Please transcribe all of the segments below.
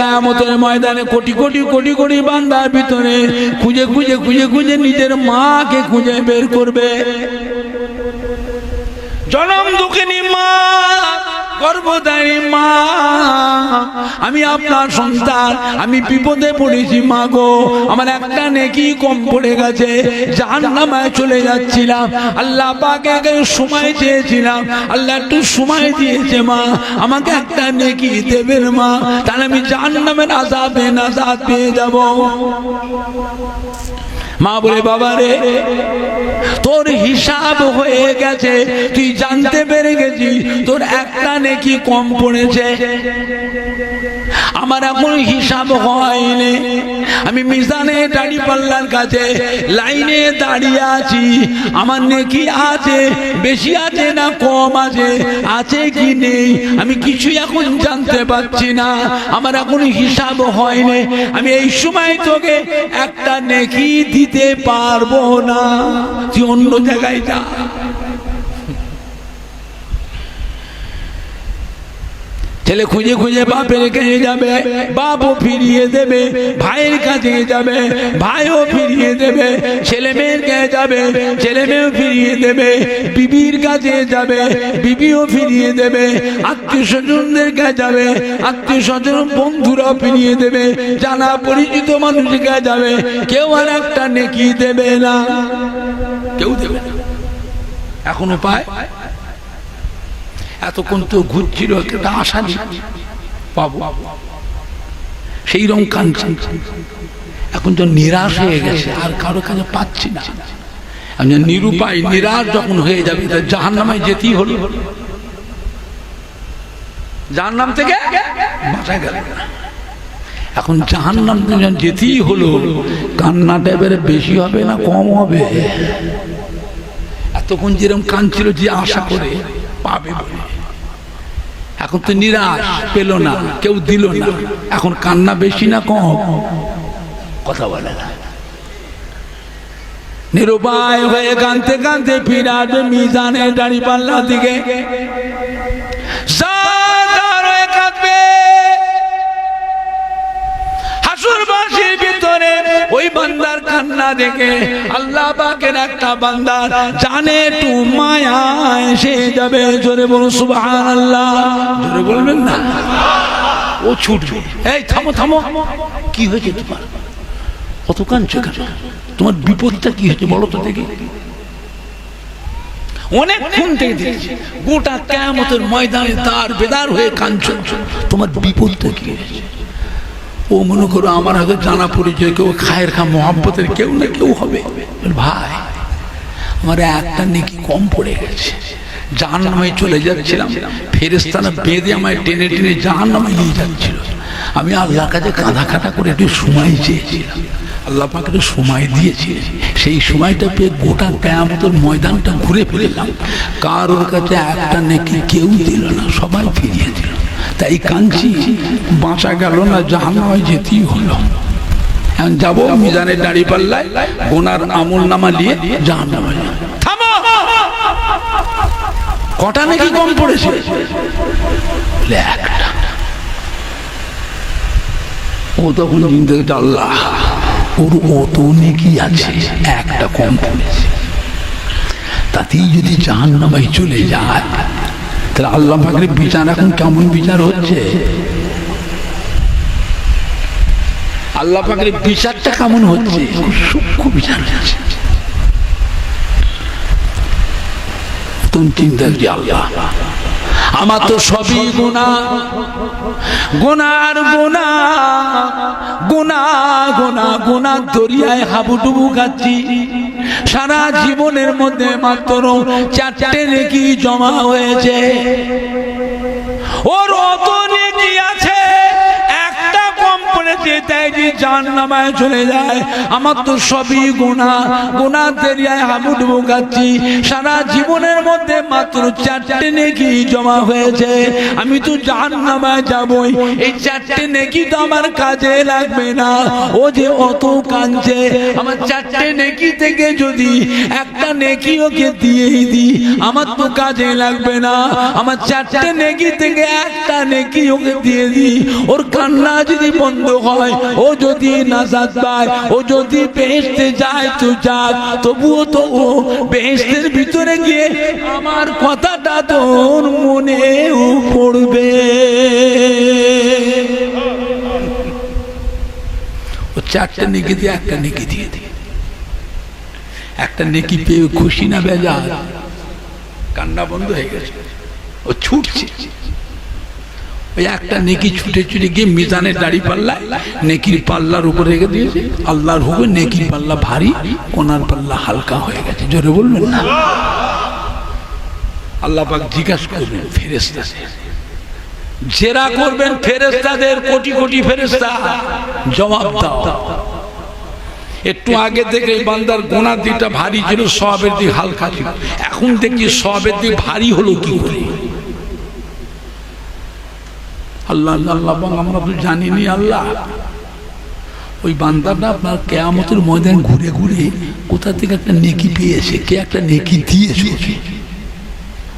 কিয়ামতের ময়দানে কোটি কোটি কোটি কোটি বান্দার ভিতরে খুঁজে খুঁজে খুঁজে খুঁজে নিজের মাকে খুঁজে বের করবে। জনম দুঃখিনী মা, গর্ভধারী মা, আমি আপনার সন্তান, আমি বিপদে পড়েছি মা গো, আমার একটা নেকি কম পড়ে গেছে, জাহান্নামে চলে যাচ্ছিলাম, আল্লাহ পাকে সময় চেয়েছিলাম, আল্লাহ একটু সময় দিয়েছে মা, আমাকে একটা নেকি দেবেন মা, তাহলে আমি জাহান্নামের আযাবে নাজাত পেয়ে যাব। মা বলে বাবা রে, তোর হিসাব হয়ে গেছে, তুই জানতে পেরে গেছিস তোর একটা নেকি কম পড়েছে। আমার এখন হিসাব হয়নি, আমি মিজানে দাঁড়িপাল্লার কাছে লাইনে দাঁড়িয়ে আছি, আমার নেকি আছে, বেশি আছে না কম আছে, আছে কি নেই আমি কিছুই এখন জানতে পারছি না, আমার এখন হিসাব হয়নি, আমি এই সময় তোকে একটা নেকি দিতে পারবো না, তুই অন্য জায়গায় যা। ছেলে খুঁজে খুঁজে বাপের কাছে যাবে, বাপও ফিরিয়ে দেবে, ভাইয়ের কাছে যাবে, ভাইও ফিরিয়ে দেবে, ছেলে মেয়ের কাছে যাবে, ছেলে মেয়েও ফিরিয়ে দেবে, বিবির কাছে যাবে, বিবিও ফিরিয়ে দেবে, আত্মীয় স্বজনদের কাছে যাবে, আত্মীয় স্বজন বন্ধুরাও ফিরিয়ে দেবে, জানা পরিচিত মানুষের কাছে যাবে, কেউ আর একটা নেকি দেবে না, কেউ দেবে না। এখনো পায়, এতক্ষণ তো ঘুরছিল, একটা আশা নেই পাবো, সেই রকম কাঁদছে, এখন তো নিরাশ হয়ে গেছে, আর কারো কাছে পাচ্ছি না, নিরুপায় নিরাশ যখন হয়ে যাবে, জাহান্নামে যেতেই হলো, জাহান্নাম থেকে বাঁচা গেল না, এখন জাহান্নাম যেতেই হলো, কান্নাটা এবারে বেশি হবে না কম হবে? এতক্ষণ যেরকম কাঁদছিল যে আশা করে পাবে বলে, এখন তো নিরাশ, পেল না, কেউ দিল না, এখন কান্না বেশি না কম? কথা বলে না, নিরুপায় হয়ে কাঁদতে কাঁদতে ফিরে আসবে মিজানে দাঁড়িপাল্লার দিকে, হাসুরবাসীর ভিতরে ওই বান্দার কান্না দেখে আল্লাহ পাকের একটা বান্দা জানে একটু মায়া এসে যাবে, জোরে বলুন সুবহানাল্লাহ, জোরে বলবেন না, ও ছুটবে, এই থামো থামো, কি হয়েছে তোমার, কত কাঁদছো কেন, তোমার বিপদটা কি হয়েছে বলো তো দেখি। অনেকক্ষণ থেকে দেখছি গোটা কিয়ামতের ময়দানে তার বেদার হয়ে কাঁদছো, তোমার বিপদটা কি হয়েছে? ও মনে করো আমার হয়তো জানা পরিচয় কেউ, খায়ের খা মোহাব্বতের কেউ না কেউ হবে, ভাই আমার একটা নেকি কম পড়ে গেছে, জাহান্নামে চলে যাচ্ছিলাম, ফেরেশতারা বেঁধে আমায় টেনে টেনে জাহান্নামে নিয়ে যাচ্ছিল, আমি আল্লাহর কাছে কাঁধা কাটা করে একটু সময় চেয়েছিলাম, আল্লাহ পাক একটু সময় দিয়েছে, সেই সময়টা পেয়ে গোটা কিয়ামতের ময়দানটা ঘুরে ফেললাম, কারোর কাছে একটা নেকি কেউ দিল না, সবাই ফিরিয়ে দিল, তাই কাঁদছি, বাঁচা গেল না, জাহান্নামে যেতেই হলো। এখন যাবো মিজানের দাঁড়িপাল্লায়, গোনার আমল নামা নিয়ে জাহান্নামে। থামো, কটা নাকি কম পড়েছে? একটা। ও তখন চিন্তা করছে আল্লাহ ওর অত নেকি আছে, একটা কম পড়েছে, তাতেই যদি জাহান্নামে চলে যায়, তাহলে আল্লাহ পাকের বিচার এখন কেমন বিচার হচ্ছে, আল্লাহ পাকের বিচারটা কেমন হচ্ছে, সূক্ষ্ম বিচার হচ্ছে। তুমি চিন্তা করি আল্লাহ আমার তো সবই গুনাহ, গুনার গুনাহ, গুনাহ গুনাহ গুনার দরিয়ায় হাবুডুবু খাচ্ছি, সারা জীবনের মধ্যে মাত্র 4টে নেকি জমা হয়েছে, ওর অত নেকি আছে, একটা কম পড়েছে, যেতে যে জাহান্নামায় চলে যায়। আমার তো সবই গুনাহ, গুনাহ দেরিয়ায় হাবুডুবু খাচ্ছি। সারা জীবনের মধ্যে মাত্র 4টে নেকি জমা হয়েছে, আমি তো জাহান্নামায় যাবই। এই 4টে নেকি তো আমার কাজে লাগবে না। ও যে অত কাঁদছে, আমার 4টে নেকি থেকে যদি একটা নেকি ওকে দিয়েই দিই, আমার তো কাজে লাগবে না। আমার 4টে নেকি থেকে একটা নেকি ওকে দিয়ে দিই, ওর কান্না যদি বন্ধ হয়, ও যদি নাজাত পায়, ও যদি বেহেশতে যায় তো যাক, তবুও তো ও বেহেশতের ভিতরে গিয়ে আমার কথাটা তোর মনেও পড়বে। ও 4টে নেকি দিয়ে একটা নেকি দিয়ে দিই। একটা নেকি পেয়ে খুশি না বেজার? কান্না বন্ধ হয়ে গেছে, ও ছুটছে। ওই একটা নেকি ছুটে ছুটে গিয়ে মিজানের দাড়ি পাল্লা নেকির পাল্লার উপরে রেখে দিয়েছে। আল্লাহর হুকুমে নেকির পাল্লা ভারী, ওনার পাল্লা হালকা হয়ে গেছে। জোরে বলবেন না? আল্লাহ পাক জিজ্ঞাসা করবেন ফেরেশতাদের, জেরা করবেন ফেরেশতাদের, কোটি কোটি ফেরেশতা, জবাব দাও। একটু আগে থেকে এই বান্দার গুনার দিকটা ভারী ছিল, সওয়াবের দিক হালকা ছিল। এখন দেখি সওয়াবের দিক ভারী হলো কি করে? আল্লাহ আল্লাহ, আমরা তো জানিনি আল্লাহ। ওই বান্দাটা আপনার কিয়ামতের ময়দান ঘুরে ঘুরে কোথা থেকে একটা নেকি পেয়েছে, কে একটা নেকি দিয়েছে,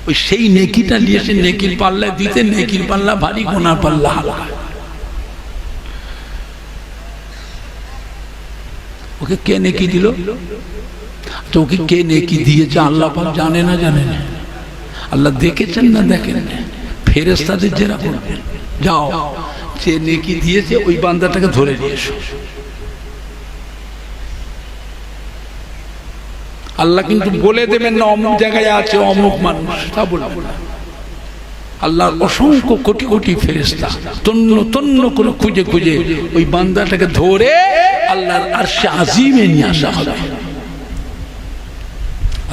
ওই সেই নেকিটা নিয়ে এসে নেকির পাল্লায় দিতে, নেকির পাল্লা ভারী, গুনার পাল্লা হালকা। ওকে কে নেকি দিল? তো ওকে কে নেকি দিয়েছে আল্লাহ পাক জানে না? জানে না? আল্লাহ দেখেছেন না দেখেন? ফেরেশতাদের জেরা করবেন, যাও যে নেকি দিয়েছে ওই বান্দাটাকে ধরে নিয়ে এসো। আল্লাহ কিন্তু বলে দেবেন না অমুক জায়গায় আছে অমুক মানুষ, তা বলবেন না। আল্লাহর অসংখ্য কোটি কোটি ফেরেশতা তন্ন তন্ন করে খুঁজে খুঁজে ওই বান্দাটাকে ধরে আল্লাহর আরশে আজিমে নিয়ে আসা হবে।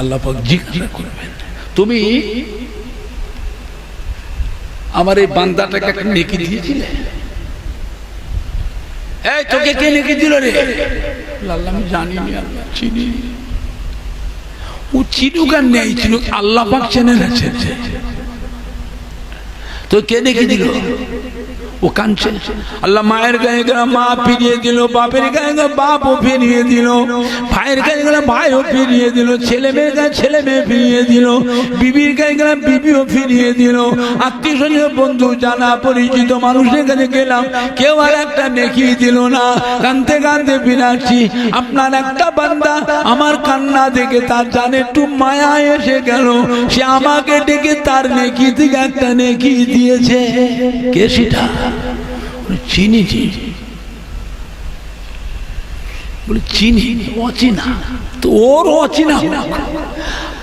আল্লাহ পাক জিজ্ঞাসা করবেন, তুমি আমার এই বান্দাটাকে একটা নেকি দিয়েছিলে? এই তোকে কে নেকি দিল রে? আল্লাহ আমি জানিনি, আল্লাহ চিনি। ও চিনুক আর নেই চিনুক, আল্লাহ পাক চেনে না। তো কে নেকি দিল? ও কাঁদছে। আল্লাহ মায়ের গায়ে গেলে মা ফিরিয়ে দিল, বাপের গায়ে গেলে বাপও ফিরিয়ে দিল, ভাইয়ের গায়ে গেলে ভাইও ফিরিয়ে দিল, ছেলে মেয়ের গায়ে ছেলে মেয়ে ফিরিয়ে দিল, বিবির গায়ে গেলে বিবিও ফিরিয়ে দিল, আত্মীয় স্বজন বন্ধু জানা পরিচিত মানুষের কাছে গেলাম, কেউ আর একটা নেকি দিল না। কাঁদতে কাঁদতে ফিরাচ্ছি, আপনার একটা বান্দা আমার কান্না দেখে তার জানে একটু মায়া এসে গেল, সে আমাকে ডেকে তার নেকি থেকে একটা নেকি দিয়েছে। কে সেটা? চিনি বলে চিনি, অচিনা তো ওর অচিনা।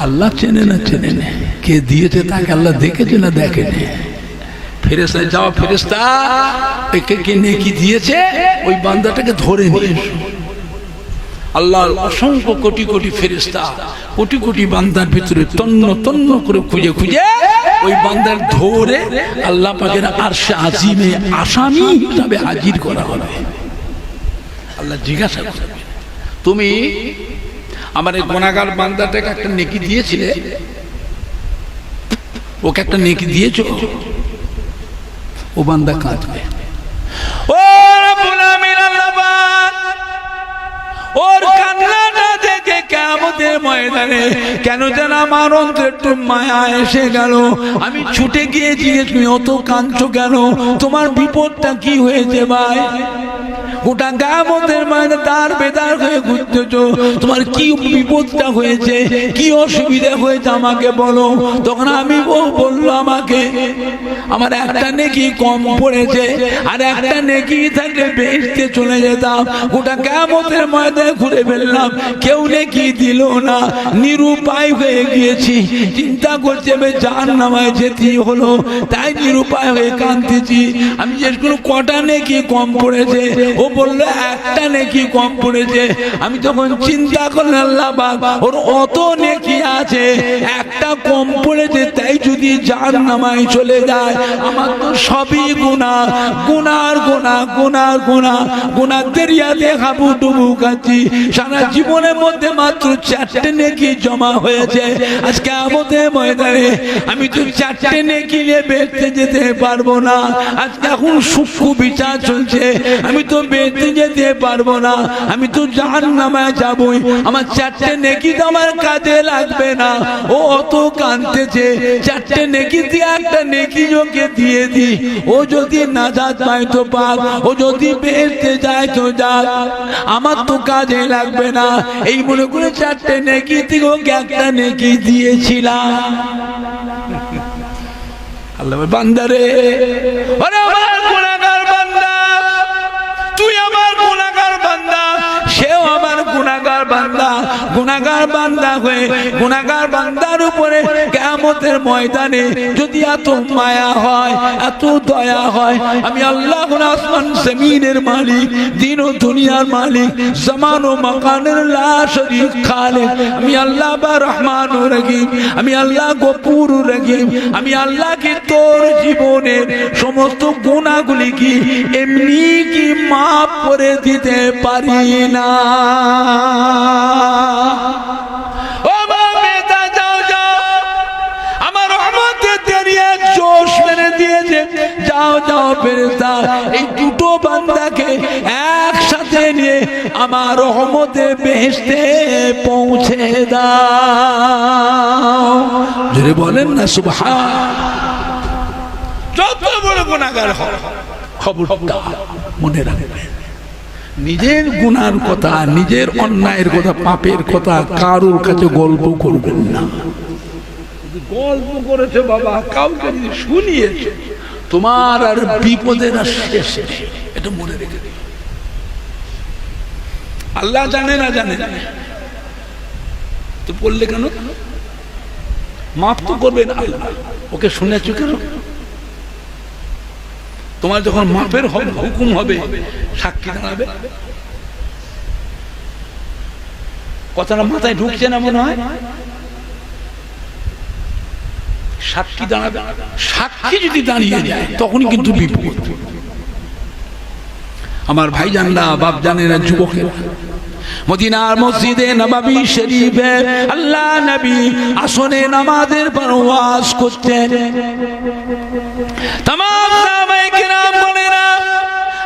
আল্লাহ চেনে না? চেনে না। কে দিয়েছে তাকে আল্লাহ দেখেছে না দেখেনি? ফেরেশতা যাও, ফেরেশতা একে কে নেকি দিয়েছে ওই বান্দাটাকে ধরে নিয়ে এসো। আল্লাহর অসংখ্য কোটি কোটি ফেরেশতা কোটি কোটি বান্দার ভিতরে তন্ন তন্ন করে খুঁজে খুঁজে ওই বান্দার ধরে আল্লাহ পাকের আরশে আজিমে আসামি হিসাবে হাজির করা হবে। আল্লাহ জিজ্ঞাসা করবে, তুমি আমার এই গুনাহগার বান্দাটাকে একটা নেকি দিয়েছিলে? ওকে একটা নেকি দিয়েছো? ও বান্দা কাঁদবে। ও রব্বুল আমিন, আল্লাহ পাক ওর কান্নাটা দেখে কিয়ামতের ময়দানে কেন যেন আমার অন্তরে একটু মায়া এসে গেল। আমি ছুটে গিয়েছি, তুমি অত কাঁদছো কেন? তোমার বিপদটা কি হয়েছে ভাই? গোটা কিয়ামতের ময়দানে তার বেদার হয়ে ঘুরতেছো, তোমার কি বিপদটা হয়েছে, কি অসুবিধা হয়েছে আমাকে বলো। তখন আমি বললো আমাকে আমার একটা নেকি কম পড়েছে, আর একটা নেকি থাকলে বেহেশতে চলে যেতাম। গোটা কিয়ামতের ময়দানে ঘুরে ফেললাম, কেউ নেকি দিল না, নিরুপায় হয়ে গিয়েছি। চিন্তা করছি আমি জাহান্নামে যেতে হলো, তাই নিরুপায় হয়ে কাঁদতেছি। আমি যেগুলো কটা নেকি কম পড়েছে, ও বললো একটা নেকি কম পড়েছে। আমি তখন চিন্তা করলাম আল্লাহ বাবা ওর অত নেকি আছে, একটা কম পড়েছে, তাই যদি জাহান্নামে চলে যায় আমার তো সবই গুনাহ, গুনার গুনাহ গুনার গুনাহ, গুনাহ দরিয়াতে হাবুডুবু খাচ্ছি। সারা জীবনের মধ্যে মাত্র 4টে নেকি জমা হয়েছে। আজকে কিয়ামতের ময়দানে আমি তো 4টে নেকি নিয়ে বেঁচে যেতে পারবো না। আজকে এখন সূক্ষ্ম বিচার চলছে, আমি তো বেঁচে যেতে পারবো না, আমি তো জাহান্নামে যাবই। আমার 4টে নেকি তো আমার কাজে লাগবে না। ও অত কাঁদতেছে, 4টে নেকি দিয়ে একটা নেকি ওকে দিয়ে দি, ও যদি নাজাত পায় তো পাক, ও যদি বেঁচে যায় তো যাক, আমার তো কাজে লাগবে না। এই মনে করে 4টে নেকি থেকে ওকে একটা নেকি দিয়েছিলাম। আল্লাহ বান্দারে, ওরে আমার গুনাহগার বান্দা, তুই আমার গুনাহগার বান্দা, সেও আমার গুনাহগার বান্দা। গুনাহগার বান্দা হয়ে গুনাহগার বান্দার উপরে কিয়ামতের ময়দানে যদি এত মায়া হয়, এত দয়া হয়, আমি আল্লাহ আসমান জমিনের মালিক, দিন ও দুনিয়ার মালিক, জামান ও মাকানের লা শরীক খালিক, আমি আল্লাহ বা রহমান ও রহিম, আমি আল্লাহ গফুর ও রহিম, আমি আল্লাহ কি তোর জীবনের সমস্ত গুনাহগুলি কি এমনি কি মাফ করে দিতে পারি না? ও বেটা যাও যাও, আমার রহমতের দরিয়া জোশ মেরে দিয়েছে, যাও যাও ফেরেশতা, এই দুটো বান্দাকে একসাথে নিয়ে আমার রহমতের বেহেশতে পৌঁছে দাও। জোরে বলেন না সুবহান। যত বড় গুনাহগার খবরটা মনে রাখবেন, নিজের গুনার কথা, নিজের অন্যায়ের কথা, পাপের কথা কারোর কাছে গল্প করবেন না। গল্প করেছে বাবা, কাউকে যদি শুনিয়েছে, তোমার আর বিপদের আর শেষ নেই, এটা মনে রেখে দিও। আল্লাহ জানে না জানে না তো বললে কেন? মাফ তো করবেন আল্লাহ, ওকে শুনেছো কেন? তোমার যখন মাপের হুকুম হবে, সাক্ষী দাঁড়াবে। কথাটা মাথায় ঢুকছে না মনে হয়? সাক্ষী দাঁড়াবে, সাক্ষী যদি দাঁড়িয়ে যায় তখনই কিন্তু বিপদ। আমার ভাই জানলা, বাপ জানেরা, যুবকের মদিনার মসজিদে নববী শরীফে আল্লাহ নবী আসনে নামাজের পর ওয়াজ করতেন। तमाम সাহাবায়ে কেরাম বলেনা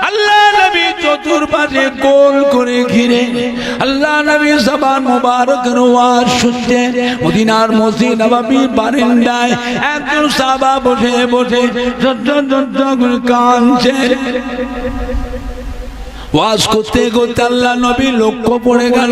আল্লাহ নবী চতুর্পাশে গোল করে ঘিরে আল্লাহ নবী জবান মুবারকের ওয়াজ শুনতেন। মদিনার মসজিদ নববীর বারান্দায় একজন সাহাবা বসে বসে কাঁদছে। ওয়াজ করতে করতে আল্লাহ নবী লক্ষ্য পড়ে গেল,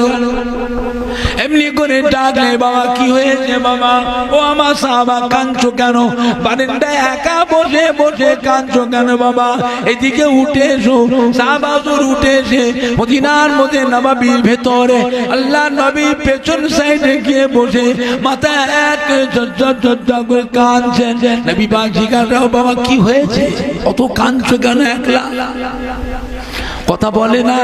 এমনি করে ডাকলে, বাবা কি হয়েছে বাবা? ও আমার সাহাবা, কাঁদছো কেন? বারান্দায় একা বসে বসে কাঁদছো কেন বাবা? এদিকে উঠে এসো। সাহাবা হুজুর উঠে এসে মদিনার মধ্যে নববীর ভেতরে আল্লাহ নবী পেছন সাইডে গিয়ে বসে মাথায় এক ঝরঝর করে কাঁদছেন। নবী পাক জিজ্ঞাসা, বাবা কি হয়েছে? অত কাঁদছো কেন একলা? কথা বলে না।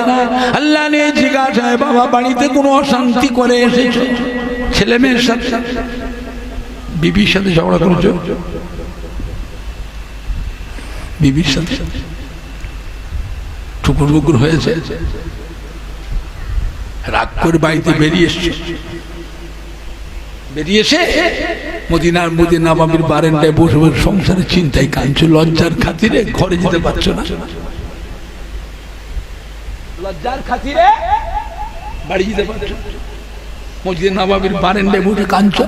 আল্লাহ নিয়ে জিজ্ঞাসা, বাবা বাড়িতে কোনো অশান্তি করে এসেছো? ছেলে মেয়ের সাথে, বিবির সাথে ঝগড়া করেছো? বিবির সাথে টুকুর বুকুর হয়েছে, রাগ করে বাড়িতে বেরিয়ে এসছে। বেরিয়ে এসে মদিনার মধ্যে নববীর বারান্দায় বসে বসে সংসারের চিন্তায় কাঁদছো, লজ্জার খাতিরে ঘরে যেতে পারছো না, লজ্জার খাতিরে বাড়ি যেতে পারছো, মসজিদে নববীর বারান্দায় বসে কাঁদছো।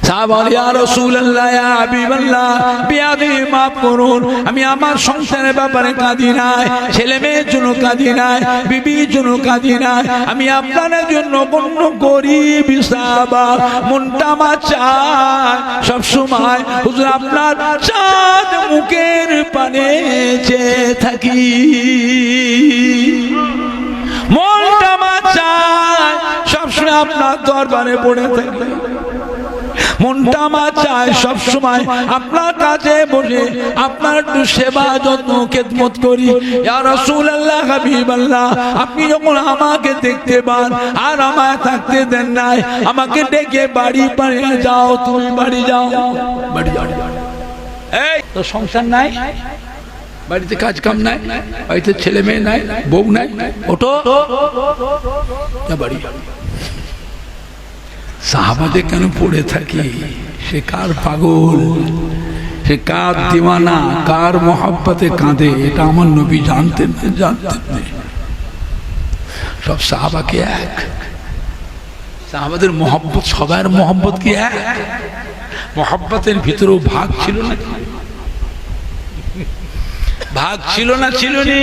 সাহাবা বলে, ইয়া রাসূলুল্লাহ, ইয়া হাবিবাল্লাহ, বিয়াদি মাফ করুন, আমি আমার সংসারের ব্যাপারে কাঁদি নাই, ছেলে মেয়ের জন্য কাঁদি নাই, বিবির জন্য কাঁদি নাই, আমি আপনার জন্য বন্য গরিব সাহাবা, মনটা আমার চায় সবসময় হুজুর আপনার চাঁদ মুখের পানে চেয়ে থাকি, মনটা আমার চায় সবসময় আপনার দরবারে পড়ে থাকি। মনটা আমার চায় সব সময় আপনার কাছে বসে আপনার একটু সেবা যত্ন খেদমত করি। ইয়া রাসূলুল্লাহ, হাবিবাল্লাহ, আপনি যখন আমাকে দেখতে পান আর আমায় থাকতে দেন নাই, আমাকে ডেকে বাড়ি পাঠিয়ে যাও, তুমি বাড়ি যাও, বাড়ি যাও। এই তো সংসার নাই, বাড়িতে কাজ কাম নাই, বাড়িতে ছেলে মেয়ে নাই, বউ নাই, ওঠো বাড়ি। সাহাবাদের কেন পড়ে থাকি? সে কার পাগল, সে কার দিওয়ানা, কার মোহাব্বতে কাঁদে, এটা আমার নবী জানতেন না, জানতেন না। সব সাহাবাকে এক, সাহাবাদের মোহাব্বত, সবার মোহাব্বত কি এক? মোহাব্বতের ভিতরেও ভাগ ছিল না, ভাগ ছিল না, ছিল নি?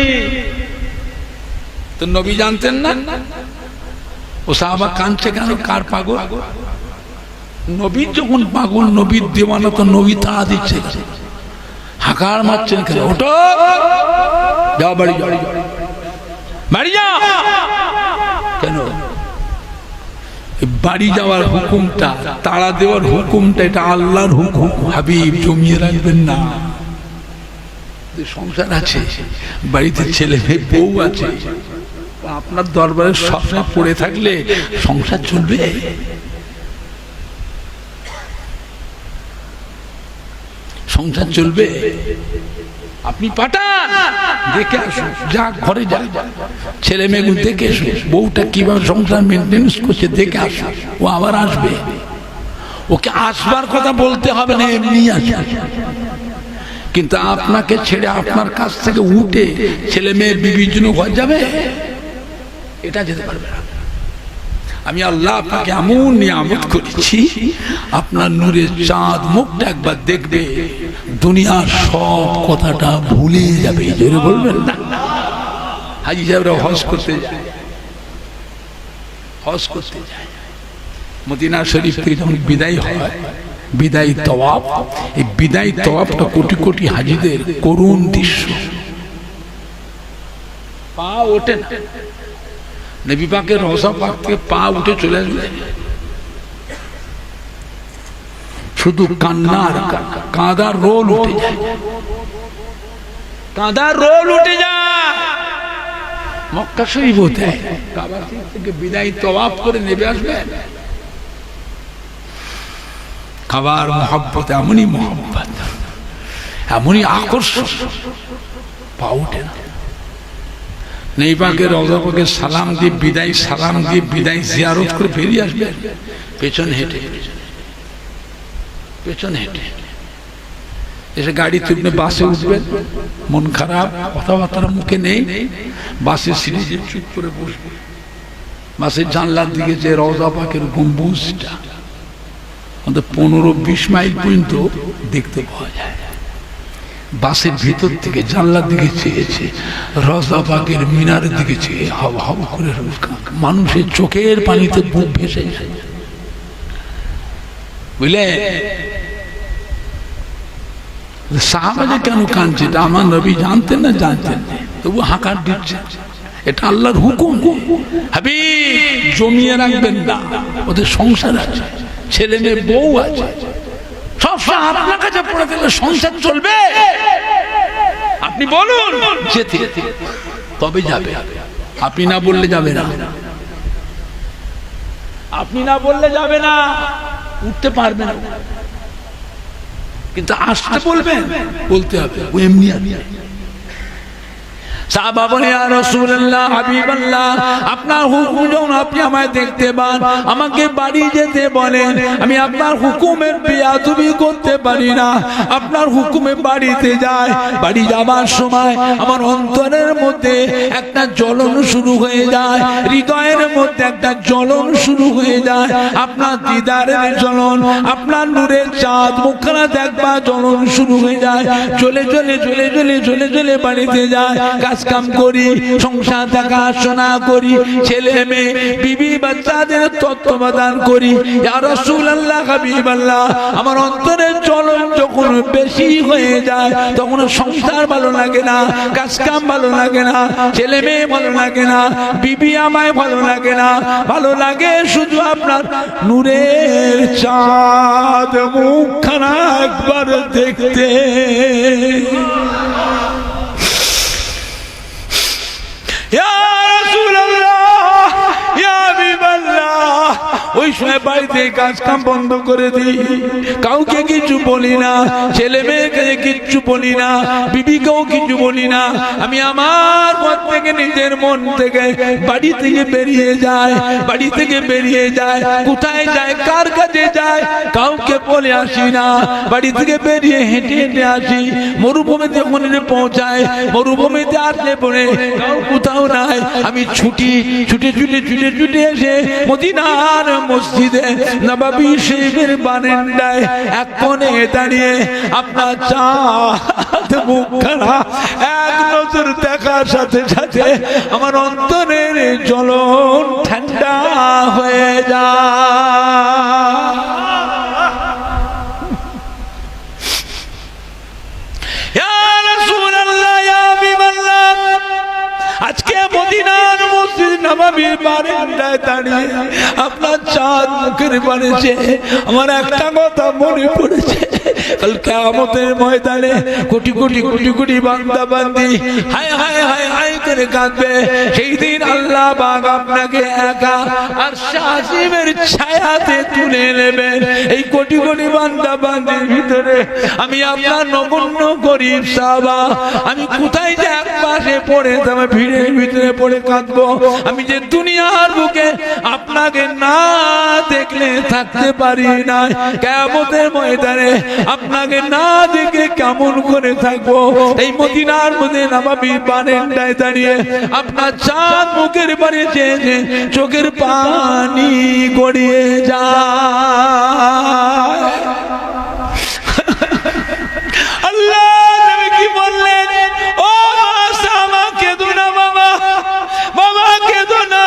তো নবী জানতেন না? ও সাহাবা কাঁদছে কেন? কার পাগল? নবীর যখন পাগল, নবীর দেওয়ানা, তো নবী তাড়া দিচ্ছে, হাঁকার মারছেন কেন? ওঠো, যাও বাড়ি, যাও বাড়ি, যাও। কেন? বাড়ি যাওয়ার হুকুমটা, তাড়া দেওয়ার হুকুমটা, এটা আল্লাহর হুকুম। হাবিব, জমিয়ে রাখবেন না। সংসার আছে, বাড়িতে ছেলে মেয়ে বউ আছে, আপনার দরবারে সবসময় পড়ে থাকলে সংসার চলবে? সংসার চলবে? আপনি পাঠান, দেখে আসুন, যা ঘরে যা, ছেলে মেয়েগুলো দেখে আসুন, বউটা কিভাবে সংসার মেনটেন্স করছে দেখে আসুন। ও আবার আসবে, ওকে আসবার কথা বলতে হবে না, এমনি আসবে। কিন্তু আপনাকে ছেড়ে আপনার কাছ থেকে উঠে ছেলে মেয়ের বিবির জন্য ঘর যাবে, এটা যেতে পারবে না। আমি আল্লাহ আপনাকে এমন নিয়ামত করেছি, আপনার নূরের চাঁদ মুখটা একবার দেখবে, দুনিয়ার সব কথাটা ভুলে যাবে। জোরে বলবেন না? হাজি সাহেবরা হজ করতে যায়, হজ করতে যায়, মদিনা শরীফ থেকে যখন বিদায় হয়, বিদায়ী তওয়াফ, এই বিদায়ী তওয়াফটা কোটি কোটি হাজিদের করুণ দৃশ্য। পা ওঠে না, নবী পাকের রওজা পাক থেকে পা উঠে চলে আসবে, শুধু কান্নার কাঁদার রোল উঠে যায়, কাঁদার রোল উঠে যায়। মক্কা শরীফ হতে কাবা শরীফ থেকে বিদায়ী তওয়াফ করে নেমে আসবে, কাবার মোহাব্বত এমনই মোহাব্বত, এমনই আকর্ষণ, পা উঠে না। নবী পাকের রওজা পাকে সালাম দিয়ে বিদায়, সালাম দিয়ে বিদায় জিয়ারত করে বেরিয়ে আসবে, পেছন হেঁটে, পেছন হেঁটে এসে গাড়ি তুলবে, বাসে উঠবেন, মন খারাপ, কথাবার্তা মুখে নেই, বাসের সিরিজে চুপ করে বসবে, বাসের জানলার দিকে যে রওজা পাকের গম্বুজটা 15-20 মাইল পর্যন্ত দেখতে পাওয়া যায়। বাসের ভিতর থেকে জানলার দিকে চেয়েছে, রওজা পাকের মিনারের দিকে চেয়ে হাওয়া হাওয়া করে মানুষের চোখের পানিতে বুক ভেসে যায়, বুঝলে? সাহাবারা কেন কাঁদছে? এটা আমার নবী জানতেন না, জানতেন, তবু হাঁকার দিচ্ছে। এটা আল্লাহর হুকুম। হাবিব, জমিয়ে রাখবেন না, ওদের সংসার আছে, ছেলে মেয়ে বউ আছে, সবসময় আপনার কাছে পড়ে থাকলে সংসার চলবে? আপনি বলুন যেতে, তবে যাবে। আপনি না বললে যাবে না, আপনি না বললে যাবে না, উঠতে পারবে না। কিন্তু আসতে বলবেন, বলতে হবে, ও এমনি সাহাবা বলে, ইয়া রাসূলুল্লাহ, হাবিবাল্লাহ, আপনার হুকুম যখন আপনি আমায় দেখতে পান, আমাকে বাড়ি যেতে বলেন, আমি আপনার হুকুমের বেয়াদবি করতে পারি না, আপনার হুকুমে বাড়িতে যাই। বাড়ি যাবার সময় আমার অন্তরের মধ্যে একটা জ্বলন শুরু হয়ে যায়, হৃদয়ের মধ্যে একটা জ্বলন শুরু হয়ে যায়, আপনার দিদারের জ্বলন, আপনার নূরের চাঁদ মুখখানা দেখবার জ্বলন শুরু হয়ে যায়। চলে চলে চলে চলে চলে চলে বাড়িতে যায়, কাজ কাম করি, সংসার দেখাশোনা করি, ছেলে মেয়ে বিবি বাচ্চাদের তত্ত্বাবধান করি। ইয়া রাসূলুল্লাহ, হাবিবাল্লাহ, আমার অন্তরের চলন যখন বেশি হয়ে যায় তখন সংসার ভালো লাগে না, কাজ কাম ভালো লাগে না, ছেলে মেয়ে ভালো লাগে না, বিবি আমায় ভালো লাগে না, ভালো লাগে শুধু আপনার নূরের চাঁদ মুখখানা একবার দেখতে। ইয়া রাসূলুল্লাহ, ইয়া হাবিবাল্লাহ, ওই সময় বাড়িতে কাজ কাম বন্ধ করে দিই, কাউকে কিছু বলি না, ছেলে মেয়েকে কিচ্ছু বলি না, বিবিকেও কিছু বলি না। আমি আমার মন থেকে, নিজের মন থেকে বাড়ি থেকে বেরিয়ে যায়, বাড়ি থেকে বেরিয়ে যায়, কোথায় যায়, কার কাছে যায়, কাউকে বলে আসি না। বাড়ি থেকে বেরিয়ে হেঁটে হেঁটে আসি, মরুভূমিতে যখন পৌঁছায়, মরুভূমিতে আসলে পরে কাউ কোথাও নাই, আমি ছুটে ছুটে এসে মদিনার মসজিদে নববী শরীফের বারান্দায় এক কোণে দাঁড়িয়ে আপনার চাঁদ মুখখানা এক নজর দেখার সাথে সাথে আমার অন্তরের জ্বলন ঠান্ডা হয়ে যায়। ইয়া রাসূলুল্লাহ, ইয়া হাবিবাল্লাহ, আজকে মদিনার মসজিদ নববীর বারান্দায় দাঁড়িয়ে আপনার চাঁদ মুখের বাড়িছে, আমার একটা কথা মনে পড়েছে। কাল কিয়ামতের ময়দানে কোটি কোটি কোটি কোটি বান্দা বান্দি হায় হায় হায় হায় করে কাঁদবে। সেই দিন আল্লাহ পাক আপনাকে একা আরশে আজিমের ছায়াতে তুলে নেবেন। এই কোটি কোটি বান্দা বান্দির ভিতরে আমি আপনার নগণ্য গরীব সাহাবা, আমি কোথায় যে এক পাশে পড়ে তবে ভিড়ের ভিতরে পড়ে কাঁদবো। আমি যে দুনিয়ার বুকে আপনাকে না দেখলে থাকতে পারি না, কিয়ামতের ময়দানে আপনাকে না দেখে কেমন করে থাকবো। এই মদিনার মধ্যে নববী বারান্দায় দাঁড়িয়ে আপনার চাঁদ মুখের বাড়ি চেয়ে চোখের পানি গড়িয়ে যায়। আল্লাহ নবী কি বললেন? ও সামা, কেঁদো না বাবা, বাবা কেঁদো না,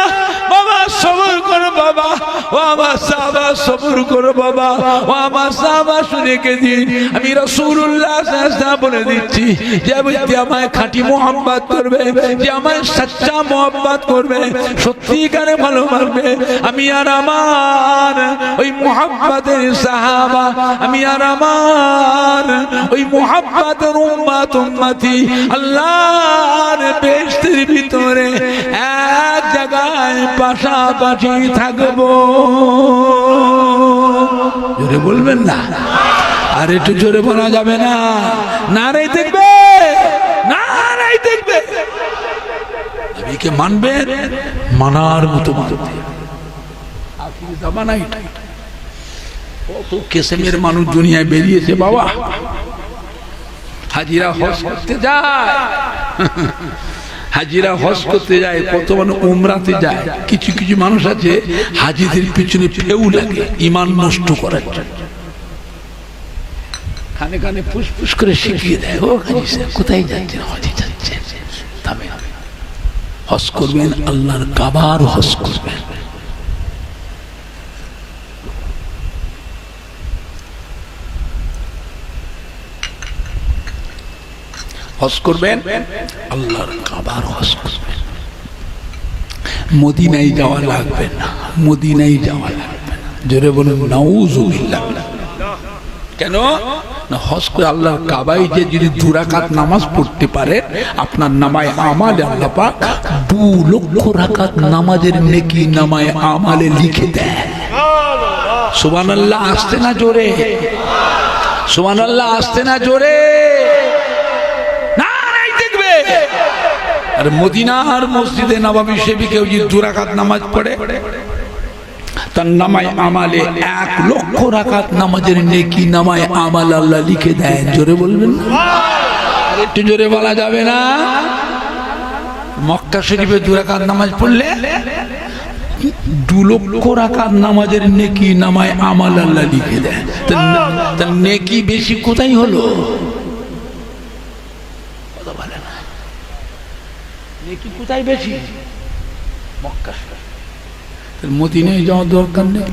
বাবা সবর করো বাবা, ও আমার সাহাবা সবর করো বাবা, ও আমার সাহাবা শুনে কেঁদি। আমি রাসূলুল্লাহ সাল্লাল্লাহু আলাইহি ওয়াসাল্লাম বলে দিচ্ছি, যে ব্যক্তি আমায় খাঁটি মোহাম্মত করবে, যে আমায় সচ্চা মোহাম্মত করবে, সত্যিকারে ভালোবাসবে, আমি আর আমার ওই মোহাম্মতের সাহাবা, আমি আর আমার ওই মোহাম্মতের উম্মত উম্মতি আল্লাহর বেহেশতের ভিতরে এক জায়গায় পাশাপাশি থাকবো। জোরে বলবেন না? আর একটু জোরে বলা যাবে না? নারাই দেখবে, নারাই দেখবে। নবীকে মানবে, মানার মতো মানবে। আখির জামানা এটাই। কত কিসমের মানুষ দুনিয়ায় বেরিয়েছে বাবা। হাজিরা হজ করতে যায়, হাজিরা হজ করতে যায়, কত মানুষ উমরাতে যায়। কিছু কিছু মানুষ আছে হাজিদের পিছনে ফেউ লাগে ঈমান নষ্ট করার জন্য, কানে কানে ফুসফুস করে শিখিয়ে দেয়, ও হাজি সাহেব কোথায় যাচ্ছেন? হজে যাচ্ছেন। তবে হজ করবেন, আল্লাহর কাবার হজ করবেন। হজ করবেন, আল্লাহর কাবার হজ করবেন। মদিনায় যাওয়া লাগবে না, মদিনায় যাওয়া লাগবে না। জোরে বলুন নাউযুবিল্লাহ। কেন না? হজ করে আল্লাহর কাবায় যে যদি 2 রাকাত নামাজ পড়তে পারে, আপনার নামায় আমালে আল্লাহ পাক 2 লক্ষ রাকাত নামাজের নেকি নামায় আমালে লিখে দেয়। সুবহানাল্লাহ। আসতে না জোরে? সুবহানাল্লাহ আসতে না জোরে? আর মদিনার মসজিদে নববী শরীফে কেউ যদি 2 রাকাত নামাজ পড়ে, তার নামায় আমালে 1 লক্ষ রাকাত নামাজের নেকি নামায় আমাল আল্লাহ লিখে দেয়। জোরে বলবেন? একটু জোরে বলা যাবে না? মক্কা শরীফে 2 রাকাত নামাজ পড়লে 2 লক্ষ রাকাত নামাজের নেকি নামায় আমাল আল্লাহ লিখে দেয়। তার নেকি বেশি কোথায় হলো? নেকি কোথায় বেশি? মক্কা শরীফ। মদিনায় যাওয়ার দরকার নেই।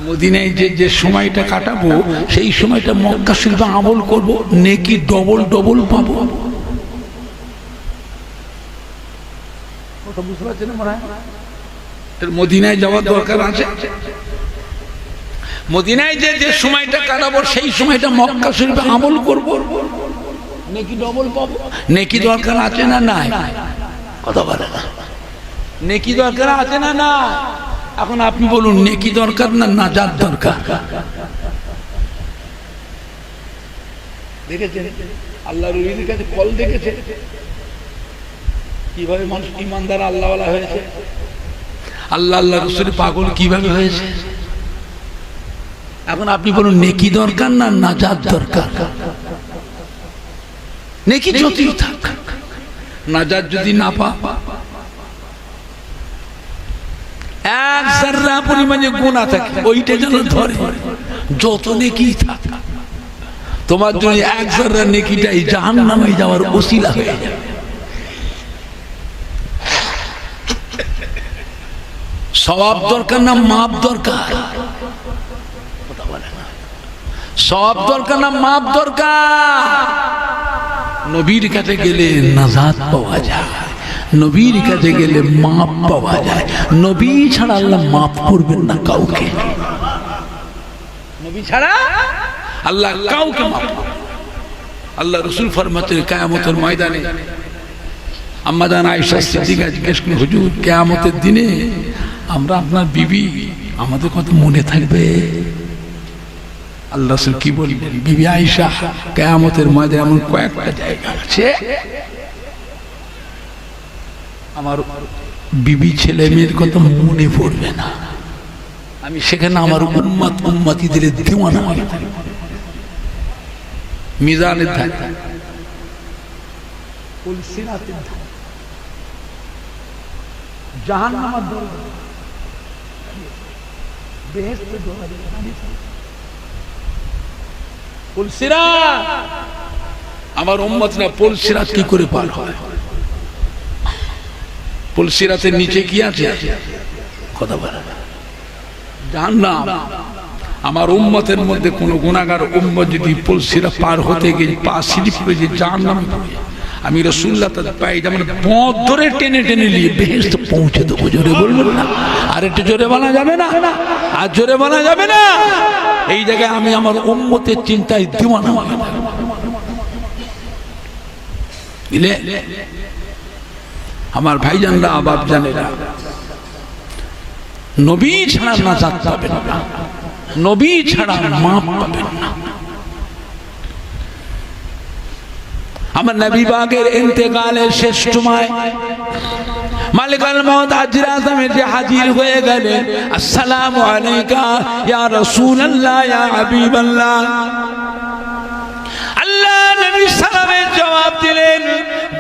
মদিনায় যে সময়টা কাটাবো সেই সময়টা মক্কা শরীফে আমল করবো, নেকি ডবল ডবল পাবো। বুঝতে পারছেন? মদিনায় যাওয়ার দরকার আছে। মদিনায় যে সময়টা কাটাবো সেই সময়টা মক্কা শরীফে আমল করবো, নেকি ডবল পাবো। নেকি দরকার আছে না নাই? কথা বলে না। নেকি দরকার আছে না না? এখন আপনি বলুন, নেকি দরকার না নাজাত দরকার? দেখেছেন আল্লাহর ওলিদের কাছে কল দেখেছে কিভাবে মানুষ ইমানদার আল্লাহওয়ালা হয়েছে, আল্লাহ আল্লাহ রাসূলের পাগল কিভাবে হয়েছে। এখন আপনি বলুন, নেকি দরকার না নাজাত দরকার? নেকি যতই থাক, নাজাত যদি না পা, এক যারা পরিমাণে গুনাহ থাকে ওইটা যেন ধরে, যত নেকি থাক তোমার জন্য এক যারা নেকিটাই জাহান্নামে যাওয়ার ওসিলা হয়ে যাবে। সওয়াব দরকার না মাপ দরকার? সওয়াব দরকার না মাপ দরকার? নবীর কাছে গেলে নাজাত পাওয়া যায়, নবীর কাছে গেলে মাপ পাওয়া যায়। নবী ছাড়া আল্লাহ মাপ করবেন না কাউকে, নবী ছাড়া আল্লাহ কাউকে মাপ। আল্লাহ রাসূল ফরমাতেন কিয়ামতের ময়দানে আম্মা জান আয়েশা সিদ্দিকা জিজ্ঞেস করেন, হুজুর কিয়ামতের দিনে আমরা আপনার বিবি, আমাদের কথা মনে থাকবে? আল্লাহ রাসূল কি বলবেন? বিবি আয়েশা, কিয়ামতের ময়দানে এমন কয়েকটা জায়গা আছে আমার বিবি ছেলে মেয়ের কথা মনে পড়বে না, আমি সেখানে আমার উম্মত উম্মতিদের দিওয়ানা হয়ে থাকব। মিজানের ধারে, পুলসিরাতের ধারে, জাহান্নামের দরজা, বেহেশতের দরজা, পুলসিরাত। আমার উম্মতরা পুলসিরাত কি করে পার হয়? পুলসিরাতের নিচে কি আছে? কথা বলে জাহান্নাম। আমার উম্মতের মধ্যে কোন গুনাহগার উম্মত যদি পুলসিরাত পার হতে গিয়ে পা স্লিপ করে যে জাহান্নামে পড়ে, আমি রাসূলুল্লাহ তার পায়ে যেমন পথ ধরে টেনে টেনে নিয়ে বেহেশতে পৌঁছে দেবো। জোরে বলবেন না? আর একটু জোরে বলা যাবে না? আর জোরে বলা যাবে না? এই জায়গায় আমি আমার উম্মতের চিন্তায় দিওয়ানা হয়ে যাব। বুঝলে আমার ভাইজানরা, বাপ জানেরা, নবী ছাড়া নাজাত পাবেন না, নবী ছাড়া মাপ পাবেন না। আমার নবী পাকের ইন্তেকালের শেষ সময় মালিকুল মউত হাজরে আযম এসে হাজির হয়ে গেলেন। আসসালামু আলাইকা ইয়া রাসূলুল্লাহ ইয়া হাবিবাল্লাহ। আল্লাহ নবী সালামের জবাব দিলেন।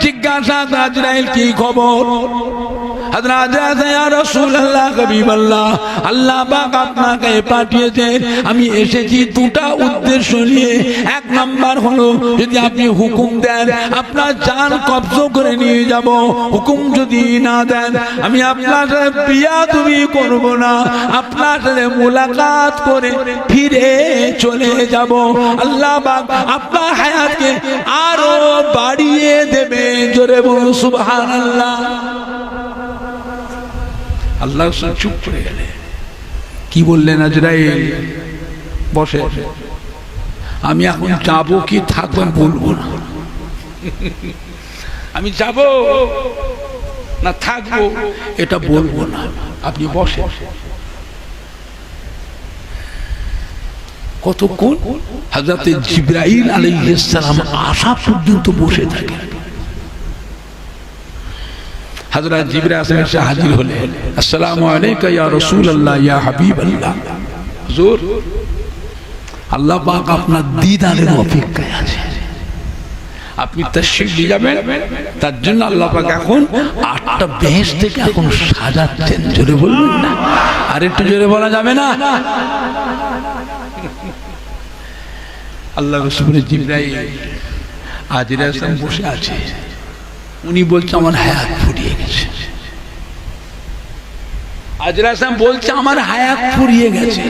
জিজ্ঞাসা আজরাইল কি খবর? হযরত ইয়া রাসূলুল্লাহ হাবিবাল্লাহ, আল্লাহ পাক আপনাকে পাঠিয়েছেন, আমি এসেছি দুটা উদ্দেশ্য নিয়ে। এক নাম্বার হলো যদি আপনি হুকুম দেন আপনার জান কবজ করে নিয়ে যাব, হুকুম যদি না দেন আমি আপনার সাথে বিয়াদবি করব না, আপনার সাথে মুলাকাত করে ফিরে চলে যাব। আল্লাহ পাক আপনার হায়াতকে আরো বাড়িয়ে দেবে। জোরে বলুন সুবহানাল্লাহ। আল্লাহ চুপ করে গেলেন। কি বললেন আজরাইল? বসে, আমি এখন যাবো কি থাকবো বলবো না, আমি যাব না থাকবো এটা বলবো না, আপনি বসে। কতক্ষণ? হযরত জিবরাইল আলাইহিস সালাম আসা পর্যন্ত বসে থাকে। হযরত জিবরাইল এসে হাজির হলেন। আসসালামু আলাইকা ইয়া রাসূলুল্লাহ ইয়া হাবিবাল্লাহ। হুজুর, আল্লাহ পাক আপনার দিদারের অপেক্ষায় আছে, আপনি তাশরীফ নিয়ে যাবেন। তার জন্য আল্লাহ পাক এখন 8টা বেহেশত থেকে এখন সাজাচ্ছেন। জোরে বলবেন না? আর একটু জোরে বলা যাবে না? আল্লাহ রাসূল জিবরাইল আজরাইল বসে আছে। উনি বলছে আমার হায়াত ফুরিয়ে গেছে। আজরা সাহেব বলছে আমার হায়াত ফুরিয়ে গেছে।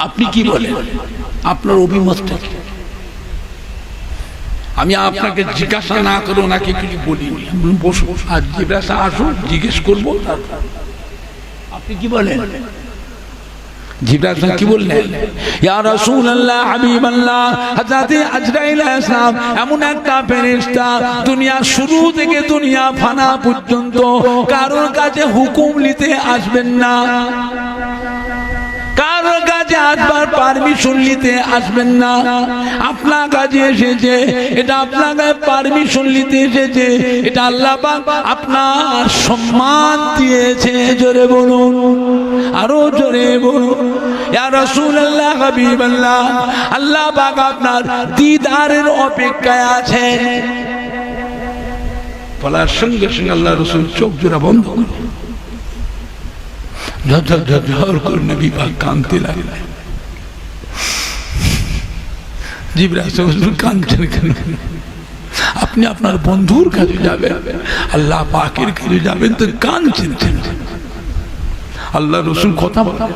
আপনি কি বলেন? আপনার অভিমতটা কি? আমি আপনাকে জিজ্ঞাসা না করে ওনাকে কিছু বলিনি। বসুন, আর জিজ্ঞাসা আসুন, জিজ্ঞেস করবো। আপনি কি বলেন? জিবরাইল কি বললেন? ইয়া রাসূলুল্লাহ, হাবিবাল্লাহ, হযরত আজরাইল আলাইহিস সালাম এমন একটা ফেরেশতা, দুনিয়ার শুরু থেকে দুনিয়া ফানা পর্যন্ত কারোর কাছে হুকুম নিতে আসবেন না, কারোর কাছে আসবার পারমিশন নিতে আসবেন না। আপনার কাছে এসেছে, এটা আপনার কাছে পারমিশন নিতে এসেছে, এটা আল্লাহ পাক আপনার সম্মান দিয়েছে। জোরে বলুন, আরো জোরে বলুন। ইয়া রাসূলুল্লাহ, হাবিবাল্লাহ, আল্লাহ পাক আপনার দিদারের অপেক্ষায় আছেন। বলার সঙ্গে সঙ্গে আল্লাহ রাসূল চোখ জোড়া বন্ধ করে ঝরঝর করে নবী পাক কাঁদতে লাগলেন। জিবরাইল কাঁদছেন কেন? আপনি আপনার বন্ধুর কাছে যাবেন, আল্লাহ পাকের কাছে যাবেন, তো কাঁদছেন কেন? আল্লাহ রাসূল কথা বলেন।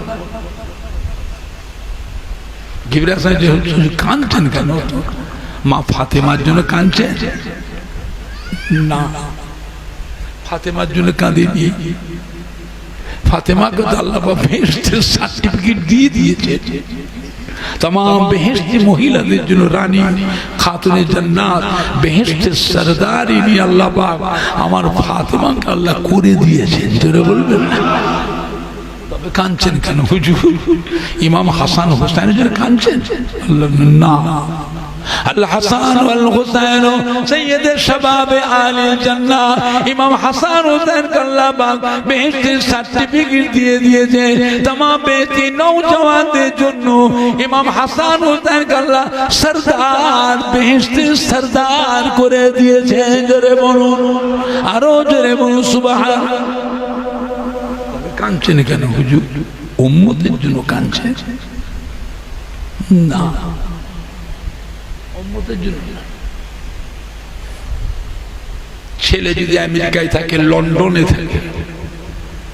জিবরাইল কাঁদছেন কেন? মা ফাতেমার জন্য কাঁদছেন না, ফাতেমার জন্য কাঁদেনি। ফাতেমাকে তো আল্লাহ বেহেশতের সার্টিফিকেট দিয়ে দিয়েছে। तमाम बेहेश्ती महिलाদের জন্য রানী খাতুনে জান্নাত বেহেশতের সরদার ইনি আল্লাহ পাক আমার ফাতেমাকে আল্লাহ করে দিয়েছেন। জোরে বলবেন না? তবে কাঁদছেন কেন হুজুর? ইমাম হাসান হোসেনের জন্য কাঁদছেন? আল্লাহ না, আল হাসান ওয়াল হুসাইন সৈয়দ শাবাব আলে জান্নাহ, ইমাম হাসান হোসেন আল্লাহ পাক বেহেশতের সার্টিফিকেট দিয়ে দিয়েছে। तमाम বেটি নওজওয়ানদের জন্য ইমাম হাসান হোসেন আল্লাহ সরদার বেহেশতের সরদার করে দিয়েছে। জোরে বলুন, আরো জোরে বলুন সুবহানাল্লাহ। কাঁদছেন কেন হুজুর? উম্মতের জন্য কাঁদছেন না, ছেলে যদি আমেরিকায় থাকে, লন্ডনে থাকে,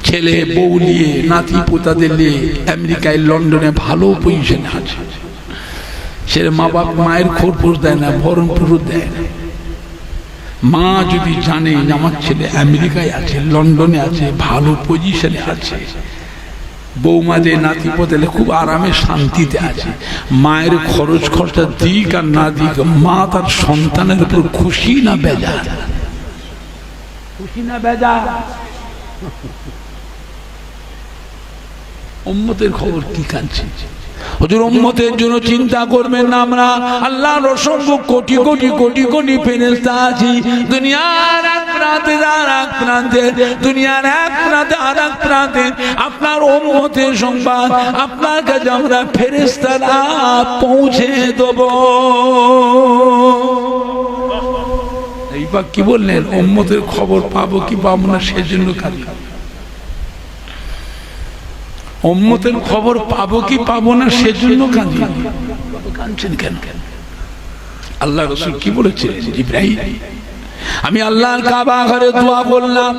ছেলে বউ নিয়ে নাতি পোতাদের নিয়ে আমেরিকায় লন্ডনে ভালো পজিশনে আছে, ছেলে মা বাপ মায়ের খোরপোশ দেয় না, ভরণ পোষণ দেয় না। মা যদি জানে যে আমার ছেলে আমেরিকায় আছে, লন্ডনে আছে, ভালো পজিশনে আছে, বৌমাদের নাতি পোতালে খুব আরামে শান্তিতে আছে, মায়ের খরচ খরচা দিক আর না দিক, মা তার সন্তানের উপর খুশি না বেজার? খুশি না বেজার? উম্মতের খবর কি কাঁদছে হুজুর? উম্মতের জন্য চিন্তা করবেন না। আমরা আল্লাহর অসংখ্য কোটি কোটি কোটি কোটি ফেরেশতা আছি দুনিয়ার এক প্রান্তে আর এক প্রান্তে, দুনিয়ার এক প্রান্তে আর এক প্রান্তে। আপনার উম্মতের সংবাদ আপনার কাছে আমরা ফেরেশতারা পৌঁছে দেব। এইবার কি বললেন? উম্মতের খবর পাবো কি পাবো না সেজন্য কাঁদি। উম্মতের খবর পাবো কি পাবো না সেজন্য কাঁদি। কাঁদছেন কেন? আল্লাহ রাসূল কি বলেছিলেন? ইব্রাহিম, আমি আল্লাহর কাবা ঘরে দোয়া করলাম,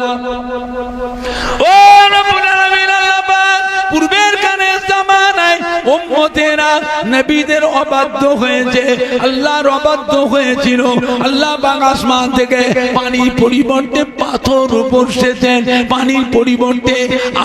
ও রব্বুল আলামিন, আল্লাহ পাক পূর্বের কানে জামানায় উম্মতেরা নবীদের অবাধ্য হয়েছে, আল্লাহর অবাধ্য হয়েছিল। আল্লাহ পাক আসমান থেকে পানির পরিবর্তে পাথর বর্ষেছেন, পানির পরিবর্তে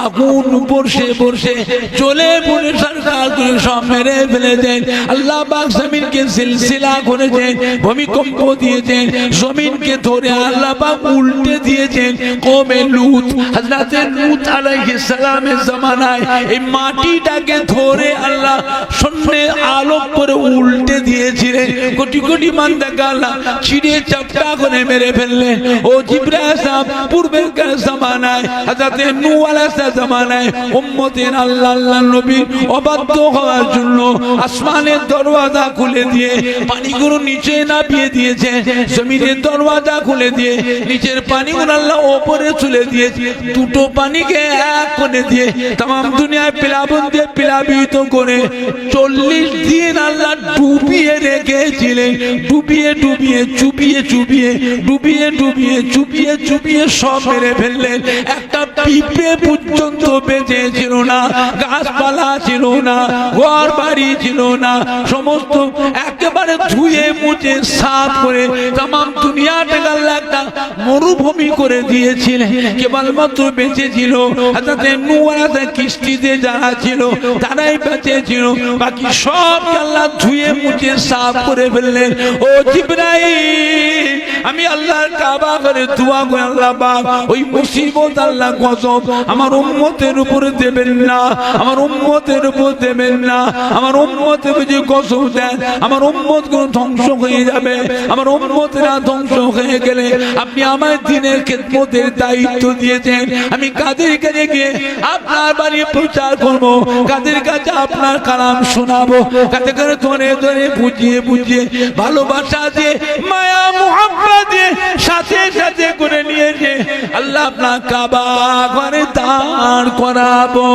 আগুন বর্ষে বর্ষে চলে পড়ে সরকার করে সব মেরে ফেলেছেন। আল্লাহ পাক জমিনকে সিলসিলা করেছেন, ভূমিকম্প দিয়েছেন, জমিনকে ধরে আল্লাহ পাক উল্টে দিয়েছেন। কওমে লূত, হযরত লূত আলাইহিস সালামের জামানায় এই মাটিটাকে ধরে আল্লাহ শূন্যে আলোক করে উল্টে দিয়েছিলেন। কোটি কোটি বান্দাকে আল্লাহ ছিঁড়ে চাপটা করে মেরে ফেললেন। ও জিবরাইল সাহেব, পূর্বের জামানায় হযরত নূহ আলাইহিস জামানায় উম্মতের আল্লাহ নবী অবাধ্য হওয়ার জন্য আসমানের দরওয়াজা খুলে দিয়ে পানিগুলো নিচে নামিয়ে দিয়েছে, জমিনের দরওয়াজা খুলে দিয়ে নিচের পানিগুলো আল্লাহ উপরে তুলে দিয়েছে, দুটো পানিকে এক করে দিয়ে तमाम দুনিয়ায় প্লাবন দিয়ে প্লাবিত করে 40 দিন আল্লাহ ডুবিয়ে রেখেছিলেন। ডুবিয়ে ডুবিয়ে চুবিয়ে চুবিয়ে ডুবিয়ে ডুবিয়ে চুবিয়ে চুবিয়ে সব মেরে ফেললেন। একটা পিঁপড়ে পর্যন্ত বেঁচে ছিল না, গাছপালা ছিল না, ঘর বাড়ি ছিল না, সমস্ত একেবারে ধুয়ে মুছে সাফ করে তাম দুনিয়াটাকে আল্লাহ একটা মরুভূমি করে দিয়েছিলেন। কেবলমাত্র বেঁচে ছিল হাজরতে নূহ আলাইহিস কিস্তিতে যারা ছিল তারাই বেঁচে ছিল, বাকি সব আল্লাহ ধুয়ে মুছে সাফ করে ফেললেন। ও জিবরাইল, আমি আল্লাহর কাবা করে দোয়া করে, আল্লাহ পাক ওই মুসিবত আল্লাহ গজব আমার উম্মতের উপরে দেবেন না, আমার উম্মতের উপর দেবেন না। আমার উম্মতের যে গজব দেন আমার উম্মত গুলো ধ্বংস হয়ে যাবে। আমার উম্মতেরা ধ্বংস হয়ে গেলে আপনি আমার দ্বীনের খেদমতের দায়িত্ব দিয়েছেন। আমি কাদের কাছে গিয়ে আপনার বাড়ি প্রচার করব, কাদের কাছে আপনার কালাম শোনাবো, কাদের কাছে ধরে ধরে বুঝিয়ে বুঝিয়ে ভালোবাসা দিয়ে মায়া মুহাব্বত দিয়ে সাথে সাথে করে নিয়েছে আল্লাহ আপনার কাবা ঘরে দাঁড় করাবো।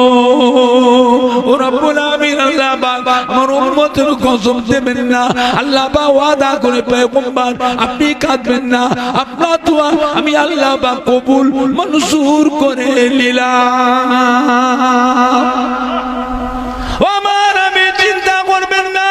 ও রব্বুল আমিন, আল্লাহ পাক আমার উম্মতের গজব দেবেন না। আল্লাহ পাক ওয়াদা করে পয়গম্বর আপনি কাঁদবেন না, আপনার দোয়া আমি আল্লাহ পাক কবুল মনজুর করে নিলাম। আমার আমি চিন্তা করবেন না,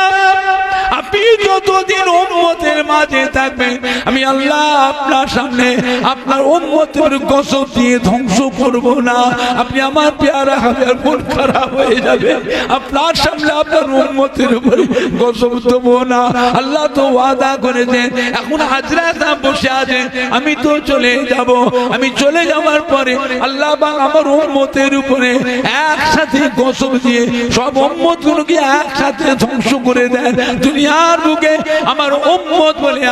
আপনি যতদিন উম্মতের মাঝে থাকবেন আমি আল্লাহ আপনার সামনে আপনার উম্মতের গজব দিয়ে ধ্বংস করব না। আপনি আমার পেয়ারা হাবের মন খারাপ হয়ে যাবে, আপনার সামনে আপনার উম্মতের উপরে গজব দেব না। আল্লাহ তো ওয়াদা করেছেন। এখন হাজরা সাহেব বসে আছেন, আমি তো চলে যাব। আমি চলে যাওয়ার পরে আল্লাহ পাক আমার উম্মতের উপরে একসাথে গজব দিয়ে সব উম্মতগুলোকে একসাথে ধ্বংস করে দেন। দুনিয়ার বুকে আমার উম্মত বলে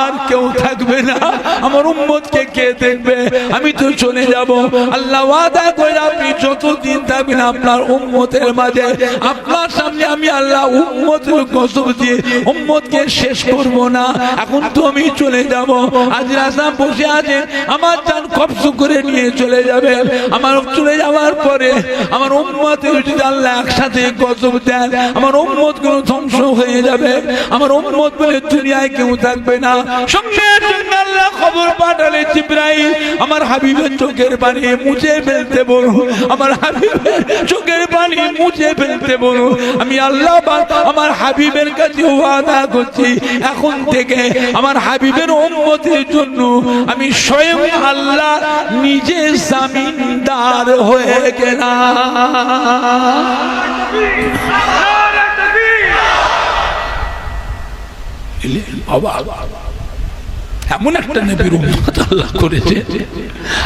আর কেউ থাকবে না। আমার উম্মতকে কে দেখবে? আমি তো চলে যাব। আল্লাহ ওয়াদা করে আপনি যতদিন থাকবেন আপনার উম্মতের মাঝে আপনার সামনে আমি আল্লাহ উম্মতের গজব দিয়ে উম্মতকে শেষ করব না। এখন তো আমি চলে যাব। আজ রাস্তা বসে আছে, আমার জান কবজ করে নিয়ে চলে যাবে। আমার চলে যাওয়ার পরে আমার উম্মতের যদি আল্লাহ একসাথে গজব দেন আমার উম্মত গুলো ধ্বংস হয়ে যাবে। আমার উম্মত বলে দুনিয়ায় কেউ থাকবে না। সঙ্গে সঙ্গে আল্লাহ খবর পাঠালে জিবরাইল আমার হাবিবের চোখের পানি মুছে ফেলতে বলো, আমার হাবিবের চোখের পানি মুছে ফেলতে বলো। আমি আল্লাহ পাক আমার হাবিবের কাছে ওয়াদা করছি এখন থেকে আমার হাবিবের উম্মতের জন্য আমি স্বয়ং আল্লাহ নিজে জামিনদার হয়ে গেলাম। এমন একটা নবীর উম্মত আল্লাহ করেছে।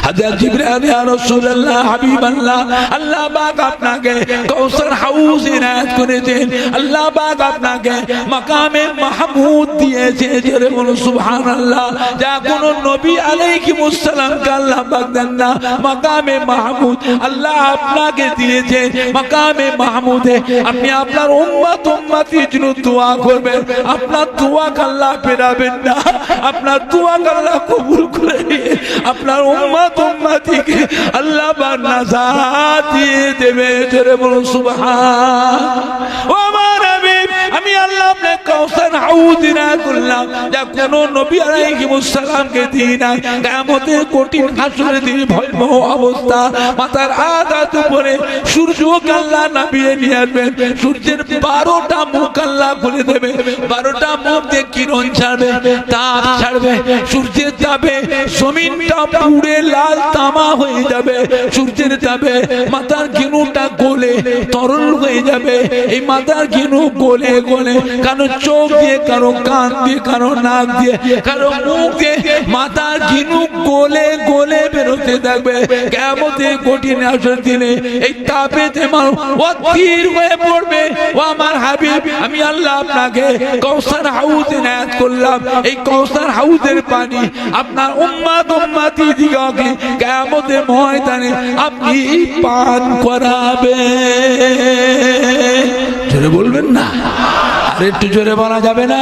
হযরত জিবরাইল ইয়া রাসূলুল্লাহ হাবিবাল্লাহ, আল্লাহ পাক আপনাকে কাউসার হাউজ ইনায়াত করেছেন। আল্লাহ পাক আপনাকে মাকামে মাহমুদ দিয়েছে। জোরে বলো সুবহানাল্লাহ। যা কোন নবী আলাইহিস সালামকে আল্লাহ পাক দেন না, মাকামে মাহমুদ আল্লাহ আপনাকে দিয়েছে। মাকামে মাহমুদে আপনি আপনার উম্মতির জন্য দোয়া করবেন। আপনার দোয়া আল্লাহ ফেরাবেন না, আপনার দোয়া আল্লাহ কবুল করে নিয়ে আপনার উম্মতিকে আল্লাহ পাক নাজাত দিয়ে দেবে। জোরে বলুন সুবহান। ও আমার হাবিব, আমি আল্লাহ আপনাকে কাউসার হাউজ ইনায়াত করলাম যা কোন নবী আলাইহিস সালামকে দিই নাই। কিয়ামতের কঠিন হাসরের দিন ভয়াবহ অবস্থা, মাথার আঘাত উপরে সূর্যকে আল্লাহ নামিয়ে নিয়ে আসবেন। সূর্যের 12টা মুখ আল্লাহ খুলে দেবে। 12টা মুখ দিয়ে কিরণ ছাড়বে, তাপ ছাড়বে। সূর্যের তাপে জমিনটা পুড়ে লাল তামা হয়ে যাবে। সূর্যের তাপে মাথার ঘিনুটা গলে তরল হয়ে যাবে। এই মাথার ঘিনু গলে গলে কারো চোখ দিয়ে, কারো কান দিয়ে, কারো নাক দিয়ে, কারো মুখ দিয়ে মাথার ঘিনু গলে গলে বেরোতে থাকবে। কিয়ামতের কঠিন হাসরের দিনে এই তাপেতে মানুষ অস্থির হয়ে পড়বে। ও আমার হাবিব, আমি আল্লাহ আপনাকে কাউসার হাউজ ইনায়াত করলাম। এই কাউসার হাউজের পানি আপনার উম্মতি দিগকে কিয়ামতের ময়দানে আপনি পান করাবেন। জোরে বলবেন না? আর একটু জোরে বলা যাবে না?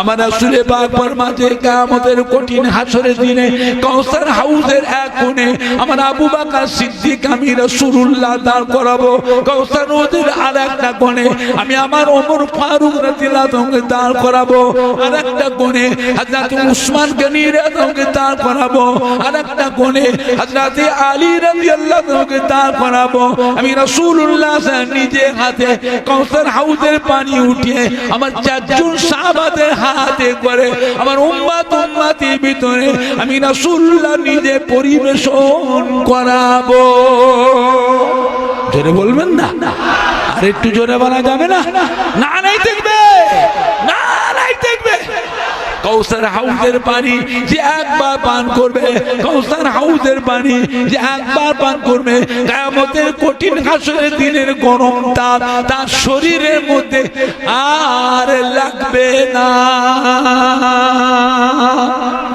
আমার রাসূল পাক ফরমাতে কিয়ামতের কঠিন হাসরের দিনে কাউসার হাউজের এক কোণে আমার আবু বকর সিদ্দিক আমি রাসূলুল্লাহ দাঁড় করাবো, কাউসার নদীর আরেকটা কোণে আমি আমার ওমর ফারুক রাদিয়াল্লাহু আনহু দাঁড় করাবো, আরেকটা কোণে হযরত উসমান গনি রাদিয়াল্লাহু আনহু দাঁড় করাবো, আরেকটা কোণে হযরত আলী রাদিয়াল্লাহু আনহু দাঁড় করাবো। আমি রাসূলুল্লাহ নিজে হাতে কাউসার হাউজের পানি উঠিয়ে আমার চারজন সাহাবাদের হাতে করে আমার উম্মতের ভিতরে আমি রাসূলুল্লাহ নিজে পরিবেশন করাবো। জোরে বলবেন না? আর একটু জোরে বলা যাবে না? না নাই দেখবে, না নাই দেখবে। কাউসার হাউজের পানি যে একবার পান করবে, কাউসার হাউজের পানি যে একবার পান করবে, কিয়ামতের কঠিন হাসরের দিনের গরম তাপ তার শরীরের মধ্যে আর লাগবে না।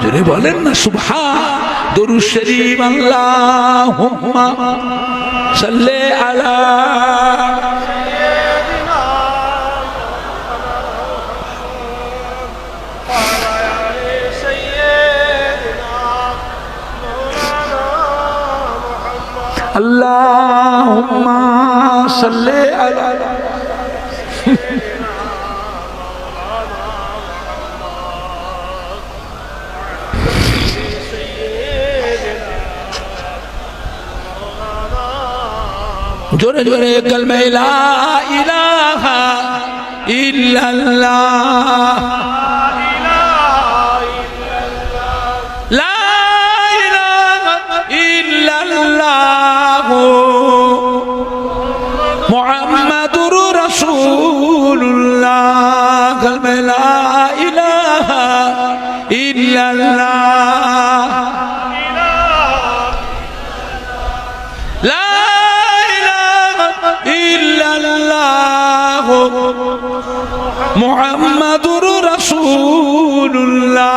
জোরে বলেন না সুবহান। দরুদ শরীফ আল্লাহুম্মা সাল্লি আলা Allahumma salli ala jore jore kalma la ilaha illallah Muhammadur Rasulullah kalma la ilaha illallah la ilaha illallah Muhammadur Rasulullah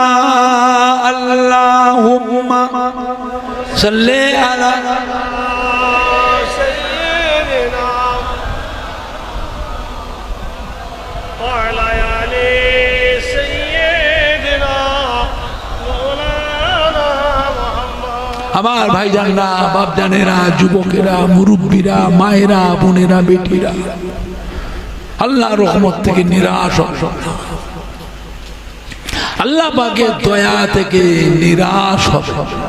Allahumma salli ala আমার ভাইজানরা, বাপজানেরা, যুবকেরা, মুরব্বীরা, মায়েরা, বোনেরা, বেটিরা, আল্লাহর রহমত থেকে নিরাশ হবে না, আল্লাহ পাকের দয়া থেকে নিরাশ হবে না।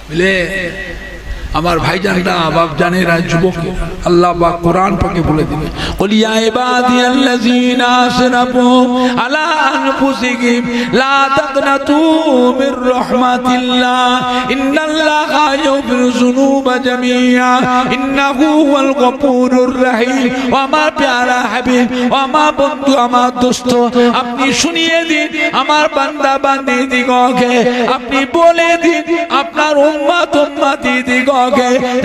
বুঝলে আমার ভাইজানরা, বাপজানেরা, যুবকেরা, আল্লাহ পাক কোরআন পাকে বলে দিবে কুল ইয়া ইবাদিয়াল্লাযীনা আসরাফু আলা আনফুসিহিম লা তাকনাতু মির রাহমাতিল্লাহ ইন্নাল্লাহা ইয়াগফিরুয যুনুবা জামিআ ইন্নাহু হুয়াল গফুরুর রহিম। ও আমার প্যারা হাবিব, ও আমার বন্ধু, আমার দোস্ত, আপনি শুনিয়ে দিন আমার বান্দা বান্দীদিগকে, আপনি বলে দিন আপনার উম্মত উম্মতিদিগকে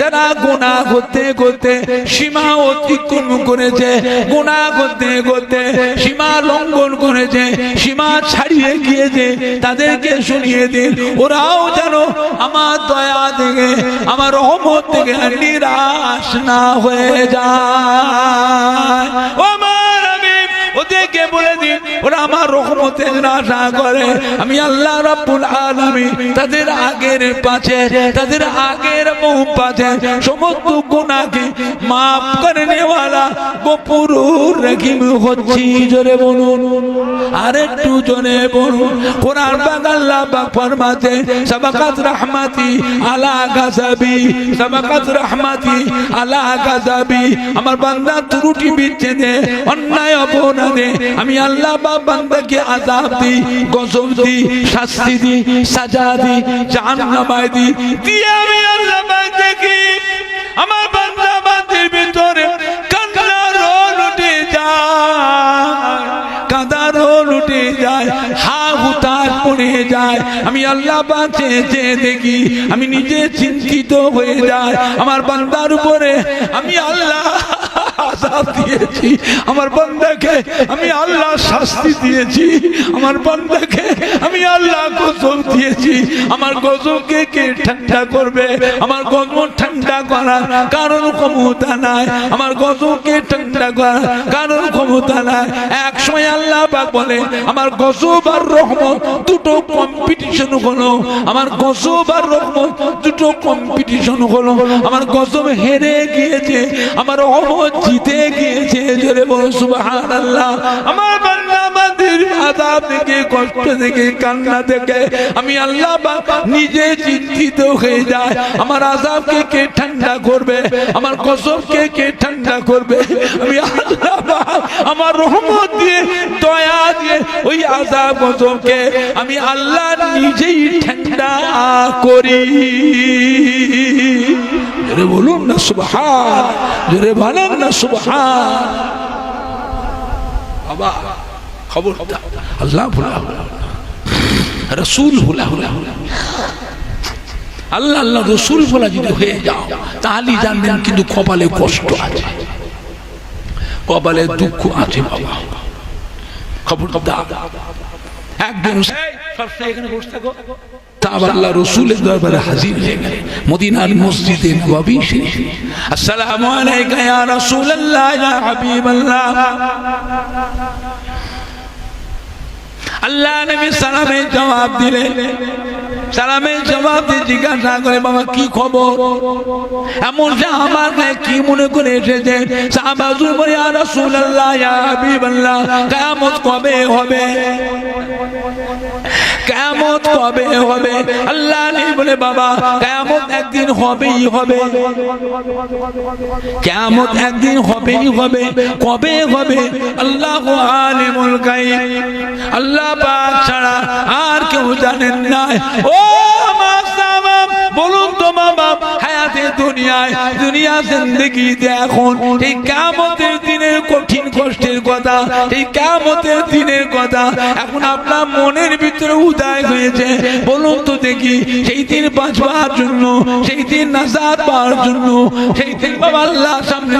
যারা গুনাহ করতে করতে সীমা অতিক্রম করেছে, গুনাহ করতে করতে সীমা লঙ্ঘন করেছে, সীমা ছাড়িয়ে গিয়েছে, তাদেরকে শুনিয়ে দিন ওরাও যেন আমার দয়া থেকে, আমার রহমত থেকে নিরাশ না হয়ে যায়। ও আমার হাবিব, ওদেরকে বলে দিন ওরা আমার রহমতের আশা করে। আমি আল্লাহ রাব্বুল আলামিন তাদের আগের পাছে, তাদের আগের মুখ পাছে সমস্ত গুনাহকে মাফ করনে ওয়ালা গফুরুর রহিম হচ্ছি। জোরে বলুন, আরেকটু জোরে বলুন। কোরআন পাক আল্লাহ পাক ফরমাতে সাবাকাত রাহমাতি আলা গাযাবি, সাবাকাত রাহমাতি আলা গাযাবি। আমার বান্দা ত্রুটি বিচ্ছেদে, অন্যায় অপরাধে আমি আল্লাহ বান্দাকে আযাব দিই, গজব দিই, শাস্তি দিই, সাজা দিই, জাহান্নামে দিই। দিয়ে আমি আল্লাহ দেখি আমার বান্দা বান্দির ভিতরে কান্নার লুটে যায়, কাঁদার লুটে যায়, হা হুতাশ পড়ে যায়। আমি আল্লাহ বাঁচে দেখি, আমি নিজে চিন্তিত হয়ে যায় আমার বান্দার উপরে। আমি আল্লাহ আযাব দিয়েছি, আমার বান্দাকে আমি আল্লাহ শাস্তি দিয়েছি, আমার বান্দাকে আমি আল্লাহ গজব দিয়েছি। আমার গজবকে কে ঠান্ডা করবে? আমার গজব ঠান্ডা করার কারণ ক্ষমতা নাই, আমার গজবকে ঠান্ডা করার কারণ ক্ষমতা নাই। এক সময় আল্লাহ পাক বলে আমার গজব আর রহমত দুটো কম্পিটিশন হলো, আমার গজব আর রহমত দুটো কম্পিটিশন হলো। আমার গজব হেরে গিয়েছে, আমার রহমত জিতে গিয়েছে। জোরে বলো সুবহানাল্লাহ। আমার বান্দা আমাদের আযাব থেকে, কষ্ট থেকে, কান্না থেকে আমি আল্লাহ পাক নিজে চিন্তিত হয়ে যায়। আমার আযাবকে কে ঠান্ডা করবে? আমার গজবকে কে ঠান্ডা করবে? আমি আল্লাহ পাক আমার রহমত দিয়ে, দয়া দিয়ে ওই আযাব গজবকে আমি আল্লাহ নিজেই ঠান্ডা করি। জোরে বলুন না সুবহান, জোরে বলেন না সুবহান। বাবা খবর আল্লাহ ভুলা, রসুল ভুলা, আল্লাহ আল্লাহ রসুল ভোলা যদি হয়ে যাও তাহলে জানবেন কিন্তু কপালে কষ্ট আছে, কপালে দুঃখ আছে। বাবা খবর একদিন এখানে বসে থাকো, আল্লাহ রসুলের দরবারে হাজির হয়ে গেলেন মদিনার মসজিদে নববী শরীফে। আসসালামু আলাইকা ইয়া রাসূলুল্লাহ ইয়া হাবিবাল্লাহ। আল্লাহ নবী সালামের জবাব দিলেন, সালামের জবাব দিয়ে জিজ্ঞাসা করে বাবা কি খবর? এমন যে আমার গায়ে কি মনে করে এসেছে? সাহাবা বলে ইয়া রাসূলুল্লাহ ইয়া হাবিবাল্লাহ, কিয়ামত কবে হবে? কিয়ামত কবে হবে? আল্লাহ নবী বলে বাবা কিয়ামত একদিন হবেই হবে, কিয়ামত একদিন হবেই হবে। কবে হবে? আল্লাহু আলিমুল গায়ব, আল্লাহ পাক ছাড়া আর কেউ জানেন না। ও বলুন তো বাবা, হায়াতে দুনিয়ায়, দুনিয়া জিন্দেগিতে এখন এই কিয়ামতের দিনের কঠিন কষ্টের কথা, এই কিয়ামতের দিনের কথা এখন আপনার মনের ভিতরে উদয় হয়েছে। বলুন তো দেখি, সেই দিন বাঁচবার জন্য, সেই দিন নাজাত পাওয়ার জন্য, সেই দিন বাবা আল্লাহর সামনে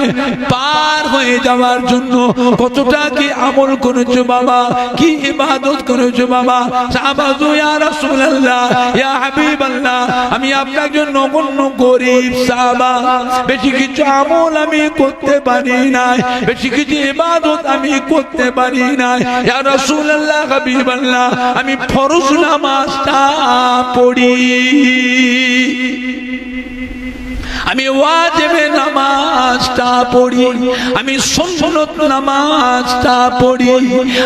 পার হয়ে যাওয়ার জন্য কতটা কি আমল করেছো বাবা, কি ইবাদত করেছো বাবা? সাহাবা ইয়া রাসূলুল্লাহ ইয়া হাবিবাল্লাহ, আমি আপনার জন্য নগণ্য গরীব সাহাবা, বেশি কিছু আমল আমি করতে পারি নাই, বেশি কিছু ইবাদত আমি করতে পারি নাই। ইয়া রাসূলুল্লাহ হাবিবাল্লাহ, আমি ফরজ নামাজটা পড়ি, আমি ওয়াজিবে নামাজটা পড়ি, আমি সুন্নত নামাজটা পড়ি,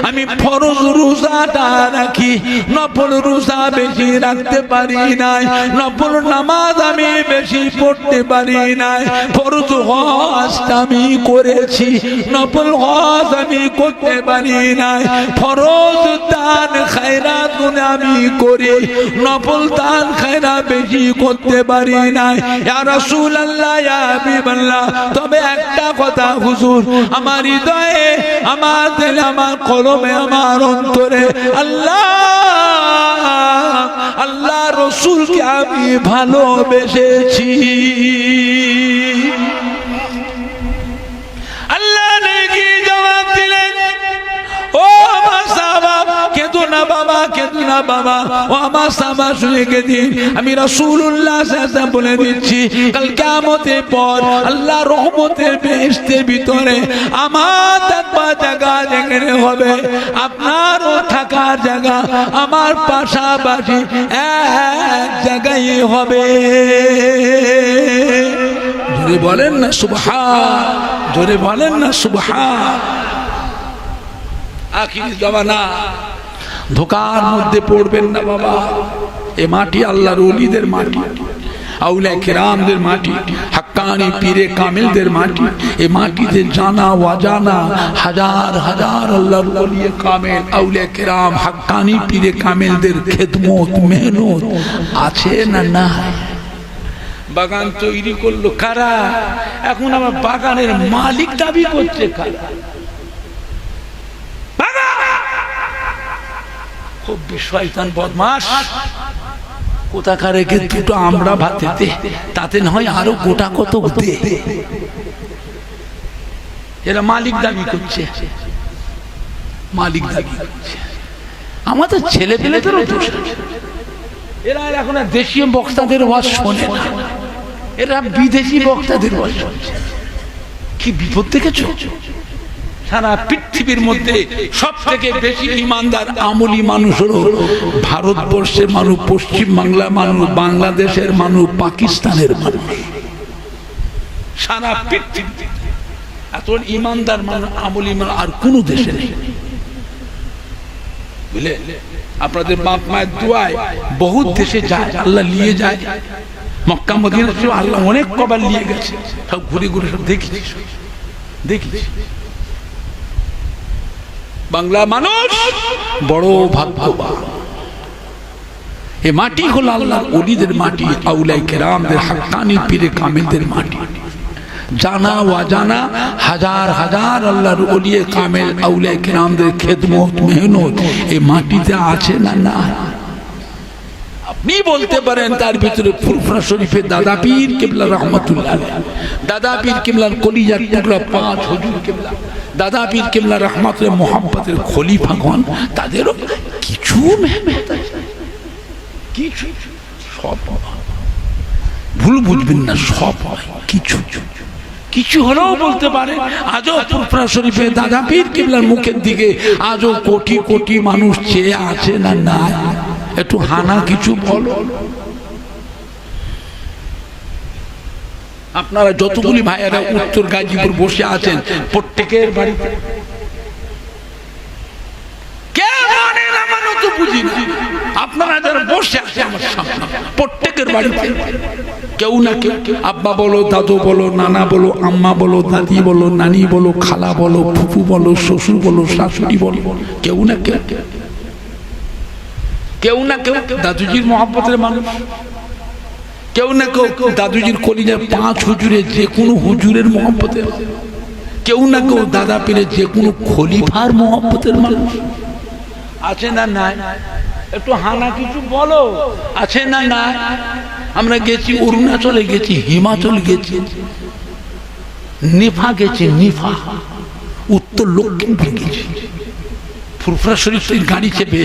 আমি ফরজ রোজাটা রাখি, নফল রোজা বেশি রাখতে পারি নাই, নফল নামাজ আমি বেশি পড়তে পারি নাই, ফরজ হজটা আমি করেছি, নফল হজ আমি করতে পারি নাই, ফরজ দান খায়রাত আমি করি, নফল দান খায়রাত বেশি করতে পারি নাই। ইয়া রাসূল আল্লাহ ইয়া হাবিবাল্লাহ, তবে একটা কথা হুজুর, আমার হৃদয়ে, আমার দিলে, আমার কলমে, আমার অন্তরে আল্লাহ আল্লাহ রসুলকে আমি ভালোবেসেছি। আল্লাহ নাকি জবাব দিলেন, ও আমার সাহাবা কেঁদো না বাবা, কেঁদো না বাবা। ও আমার সাহাবা শুনে গেছি, আমি রাসূলুল্লাহ সাল্লাল্লাহু আলাইহি ওয়াসাল্লাম বলে দিচ্ছি, কাল কিয়ামতের পর আল্লাহ রহমতের বেহেশতের ভিতরে আমার থাকার জায়গা যেখানে হবে, আপনারও থাকার জায়গা আমার পাশাপাশি এক জায়গায় হবে। জোরে বলেন না সুবহান, জোরে বলেন না সুবহান। আখিরি জামানা, ধোকার মধ্যে পড়বেন না বাবা। এ মাটি আল্লাহর ওলিদের মাটি, আউলিয়া কিরামদের মাটি, হাক্কানি পীরে কামিলদের মাটি। এই মাটিতে জানা ওয়াজানা হাজার হাজার আল্লাহর ওলি কামিল, আউলিয়া কিরাম, হাক্কানি পীরে কামিলদের খেদমত, মেহনত আছে না নাই? বাগান তৈরি করলো কারা? এখন আমার বাগানের মালিক দাবি করছে কারা? খুব শয়তান বদমাশ, কোথাকার রেখে দুটো আমরা ভাতে দে, তাতে নয় আরো গোটা কত দে। এরা মালিক দাবি করছে, মালিক দাবি করছে। আমাদের ছেলে পেলেদেরও দোষ আছে। এরা এখন দেশীয় বক্তাদের ওয়াজ শোনে না, এরা বিদেশি বক্তাদের ওয়াজ শুনছে। কি বিপদ দেখেছো? সারা পৃথিবীর মধ্যে সব থেকে বেশি ইমানদার আমলি মানুষ হলো ভারতবর্ষের মানুষ, পশ্চিম বাংলার মানুষ, বাংলাদেশের মানুষ, পাকিস্তানের মানুষ। সারা পৃথিবীতে এত ইমানদার মানুষ, আমলি মানুষ আর কোন দেশে নেই। বুঝলে, আপনাদের বাপ মায়ের দোয়ায় বহুত দেশে যায়, আল্লাহ নিয়ে যায়। মক্কা মদিনা আল্লাহ অনেক কবার নিয়ে গেছে, সব ঘুরে ঘুরে সব দেখেছি, দেখেছি। বাংলা মানুষ বড় ভাগ্যবান। এই মাটি হলো আল্লাহর ওলিদের মাটি, আউলাই কেরামদের, হাক্কানি পীরে কামেলদের মাটি। জানা অজানা হাজার হাজার আল্লাহর ওলিয়ে কামেল আউলাই কেরামদের খেদমত মেহনত এই মাটিতে আছে না? না। আপনি বলতে পারেন তার ভিতরে ফুরফুরা শরীফের দাদা পীর কিবলা রহমাতুল্লাহ আলাইহি, দাদা পীর কিবলার কলিজার টুকরা 5 হুজুর কিবলা, দাদা পীর কিবলা রহমাতুল্লাহ মোহাম্মতের খলিফাগণ, তাদেরও কিছু মেহনত আছে, কিছু। সব ভুল বুঝবেন না, সব কিছু কিছু হলেও বলতে পারে। আজও ফুরফুরা শরীফে দাদা পীর কিবলার মুখের দিকে আজও কোটি কোটি মানুষ চেয়ে আছে না? না। একটু হানা কিছু বলো। আপনারা যতগুলি ভাইয়েরা উত্তর গাজীপুর বসে আছেন, প্রত্যেকের বাড়িতে বুঝি না, আপনারা যারা বসে আছে আমার সামনে, প্রত্যেকের বাড়িতে কেউ না কেউ, আব্বা বলো, দাদু বলো, নানা বলো, আম্মা বলো, দাদি বলো, নানি বলো, খালা বলো, ফুফু বলো, শ্বশুর বলো, শাশুড়ি বলো, কেউ না কেউ, কেউ না কেউ দাদুজির মহব্বতের মানুষ, কেউ না কেউ দাদুজির কলিজার 5 হুজুরের যে কোনো হুজুরের মহব্বতের, কেউ না কেউ দাদা পীরের যে কোনো খলিফার মহব্বতের মানুষ আছে না? নাই। একটু হানা কিছু বলো, আছে না? নাই। আমরা গেছি অরুণাচলে, গেছি হিমাচল, গেছি নিফা, গেছি নিফা, উত্তর লক্ষিমপুর গেছি। ফুরফুরা শরীফের গাড়ি চেপে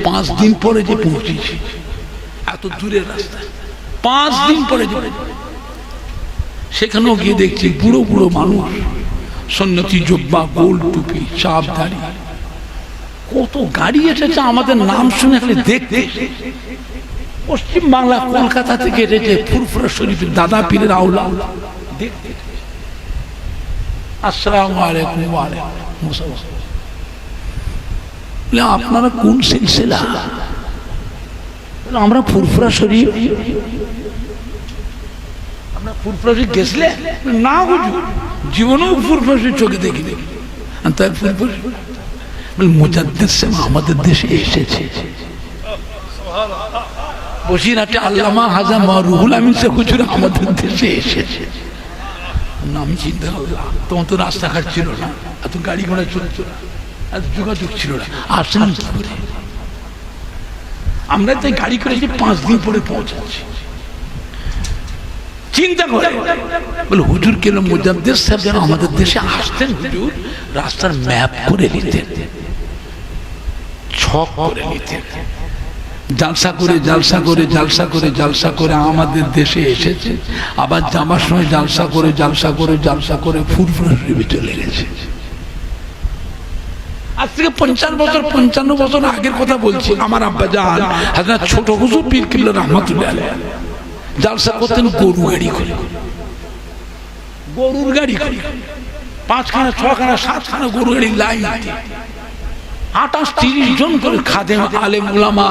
5 দিন পরে যে পৌঁছেছি, এত দূরের রাস্তা, 5 দিন পরে যে। সেখানেও গিয়ে দেখছি বুড়ো বুড়ো মানুষ, সন্ন্যতি জুব্বা, গোল টুপি, চাপ দাড়ি, কত গাড়ি এসেছে। আমাদের নাম শুনে খালি দেখতে। পশ্চিম বাংলা কলকাতা থেকে এসেছে ফুরফুরা শরীফের দাদা পীরের আওলা দেখতে। আসসালামু আলাইকুম। ওয়া আলাইকুম আসসালাম। আপনারা কোন সিলসিলা? আমরা ফুরফুরা শরীফ। আমরা ফুরফুরা শরীফ গেছিলে না? হুজুর জীবনেও ফুরফুরা শরীফ চোখে দেখিনি। তাই ফুরফুরা মুজাদ্দিদ সাহেব আমাদের দেশে এসেছে। বসিরহাটে আল্লামা হাজা রুহুল আমিন সাহেব হুজুর আমাদের দেশে এসেছে। আমি চিন্তা করলাম, তখন তো রাস্তাঘাট ছিল না, এত গাড়ি ঘোড়া চলতো না, এত যোগাযোগ ছিল না, আসলাম কি করে? আমরা তাই গাড়ি করেছি, 5 দিন পরে পৌঁছাচ্ছি। চিন্তা করে বলে হুজুর কেন মুজাদ্দিদ সাহেব যেন আমাদের দেশে আসতেন, হুজুর রাস্তার ম্যাপ করে নিতেন, ছক করে নিতেন, জালসা করে জালসা করে জালসা করে জালসা করে আমাদের দেশে এসেছে। আবার যাবার সময় জালসা করে জালসা করে জালসা করে ফুরফুরা শরীফে চলে গেছে। আজ থেকে 50 বছর 55 বছর আগের কথা বলছি। আমার আব্বা জান হযরত ছোট হুজুর পীর কিবলা রহমাতুল্লাহ আলাইহি জালসা করতেন গরু গাড়ি করে, গরুর গাড়ি করে 5খানা 6খানা 7খানা গরু গাড়ি লাইন, 28-30 জন করে খাদেম, আলেম উলামা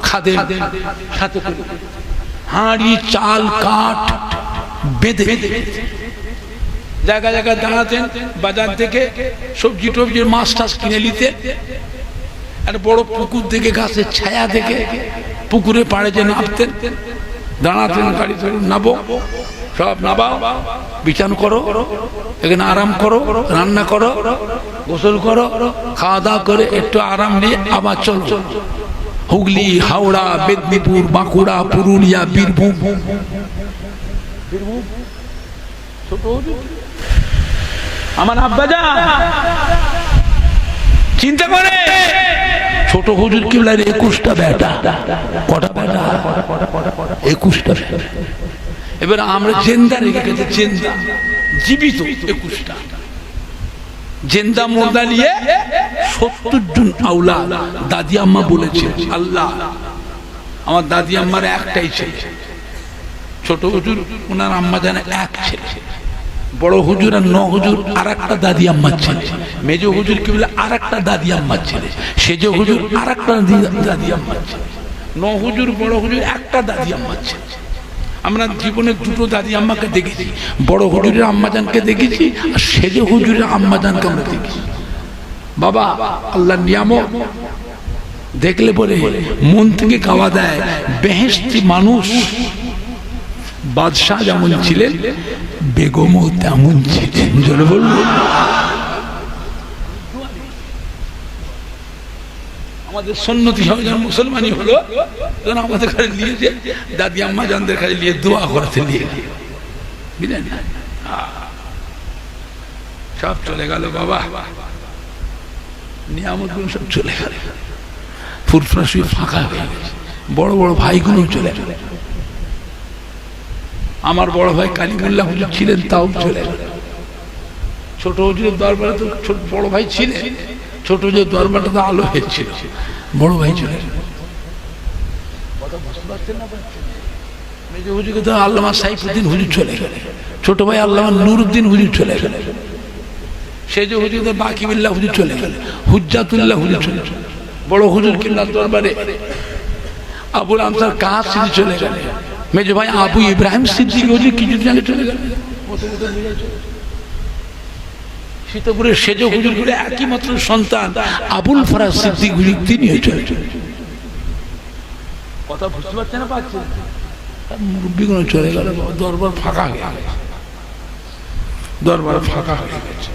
খাদেম সাথে করে হাঁড়ি চাল কাঠ বেঁধে জায়গা জায়গা দাঁড়াতেন। বাজার থেকে সবজি টবজির মাছ টাছ কিনে নিতে, আর বড় পুকুর থেকে গাছের ছায়া থেকে পুকুরে পাড়ে যে নামতেন, দাঁড়াতেন, গাড়ি ধরে নাবো, সব নাবাও, বিছান করো, এখানে আরাম করো, রান্না করো, গোসল করো, খাওয়া দাওয়া করে একটু আরাম নিয়ে আবার চল। হুগলি, হাওড়া, মেদিনীপুর, বাঁকুড়া, পুরুলিয়া, বীরভূম, আমার আব্বাজান চিন্তা করে ছোট হুজুর কিবলার 21টা বেটা। কটা বেটা? 21টা বেটা। এবার আমরা জেন্দা রেখে গেছে, জেন্দা জীবিত 21টা জেন্দা মুর্দা নিয়ে 70 জন আওলা। দাদি আম্মা বলেছে, আল্লাহ আমার দাদি আম্মার একটাই ছেলে, ছোট হুজুর ওনার আম্মা জানে এক ছেলে, বড় হুজুর আর 9 হুজুর আর একটা দাদি আম্মার ছেলে, মেজ হুজুর কি বলে আর একটা দাদি আম্মার ছেলে, সেজ হুজুর আর একটা দাদি আম্মার ছেলে, 9 হুজুর বড় হুজুর একটা দাদি আম্মার ছেলে। আমরা জীবনে দুটো দাদি আম্মাকে দেখেছি, বড় হুজুরের আম্মাজানকে দেখেছি আর সেজ হুজুরের আম্মাজানকে আমরা দেখেছি। বাবা আল্লাহর নিয়ামত দেখলে পরে মন থেকে গাওয়া দেয়। বেহেশতি মানুষ বাদশাহ যেমন ছিলেন, বেগমও তেমন ছিলেন। জোরে বলবো, আমাদের সুন্নতি সবাই যখন মুসলমানই হলো তখন আমাদের কাছে নিয়ে যে দাদি আম্মা জানদের কাছে নিয়ে দোয়া করাতে নিয়ে বুঝলেন, সব চলে গেল বাবা, নিয়ামতগুলো সব চলে গেল, ফুরফুরা শুয়ে ফাঁকা হয়ে গেছে। বড় বড় ভাইগুলো চলে গেল। আমার বড় ভাই কালিমুল্লাহ হুজুর ছিলেন, তাও চলে গেল। ছোট হুজুরের দরবারে তো ছোট বড় ভাই ছিলেন, ছোট হুজুরের দরবারটা তো আলো হয়েছিল, বড় ভাই চলে গেল। মেজ হুজুরকে তো আল্লামা সাইফুদ্দিন হুজুর চলে গেল, ছোট ভাই আল্লামা নুরুদ্দিন হুজুর চলে গেল, সেই যে হুজুর তো বাকিবিল্লাহ হুজুর চলে গেল, হুজ্জাতুল্লাহ হুজুর চলে গেল, বড় হুজুর কিল্লার দরবারে আবুল আনসার কাসিম চলে গেল, মেজ ভাই আবু ইব্রাহিম সিদ্দিক হুজুর কিছুদিন আগে চলে গেল। সীতাপুরের সেজ হুজুর করে একই মাত্র সন্তান আবুল ফরাজ সিদ্দিক হুজুর, তিনিও চলে গেল। কথা বুঝতে পারছে না? পাচ্ছে মুরব্বীগুলো চলে গেল, দরবার ফাঁকা হয়ে গেছে, দরবার ফাঁকা হয়ে গেছে।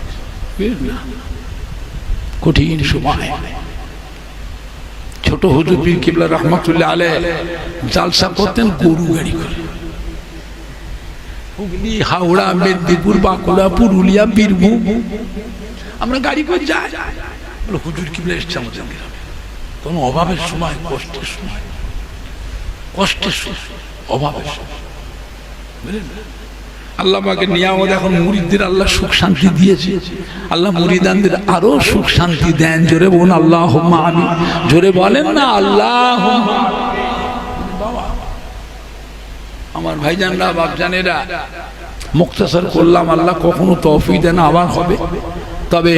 কঠিন সময়। ছোট হুজুর পীর কিবলা রহমাতুল্লাহ আলাইহি জালসা করতেন গরু গাড়ি করে, হুগলি, হাওড়া, মেদিনীপুর, বাঁকুড়া, পুরুলিয়া, বীরভূম, আমরা গাড়ি করে যাই। বলে হুজুর কিবলা এসছে আমাদের গ্রামে। তখন অভাবের সময়, কষ্টের সময়, কষ্টের সময়, অভাবের সময়, বুঝলেন। আল্লাহ পাকে নিয়ামত, এখন মুরিদদের আল্লাহ সুখ শান্তি দিয়েছে, আল্লাহ মুরিদানদের আরো সুখ শান্তি দেন। জোরে বলুন আল্লাহুম্মা আমিন। জোরে বলেন না আল্লাহুম্মা। আমার ভাইজানরা, বাপজানেরা, মুক্তাসার করলাম, আল্লাহ কখনো তৌফিক দেন আবার হবে। তবে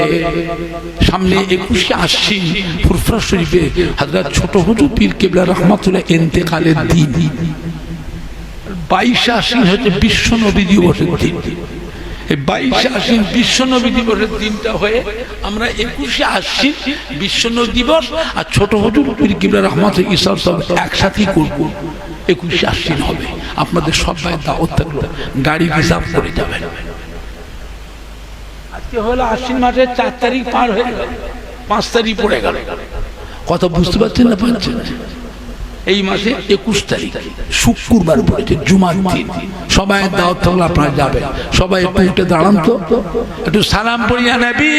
সামনে 21শে আশ্বিন ফুরফুরা শরীফে হযরত ছোট হুজুর পীর কিবলা রহমাতুল্লাহ ইন্তেকালের দিন। 22শে আশ্বিন হচ্ছে বিশ্ব নবী দিবসের দিন। এই 22শে আশ্বিন বিশ্ব নবী দিবসের দিনটা হয়ে আমরা 21শে আশ্বিন বিশ্ব নবী দিবস আর ছোট হুজুর পীর কিবলা রহমাতুল্লাহ ইসব সব একসাথেই করব। 21শে আশ্বিন হবে। আপনাদের সবাই দাওয়াত থাকলো, গাড়ি রিজার্ভ করে যাবেন। আজকে হলো আশ্বিন মাসের 4 তারিখ পার হয়ে গেল, 5 তারিখ পড়ে গেল। কথা বুঝতে পারছেন না? পারছেন? এই মাসে 21 তারিখ শুক্রবার পড়েছে, জুমার দিন। সবাই দাওয়াত থাকলে আপনারা যাবেন। সবাই একটু উঠে দাঁড়ান তো, একটু সালাম পড়িয়া নবী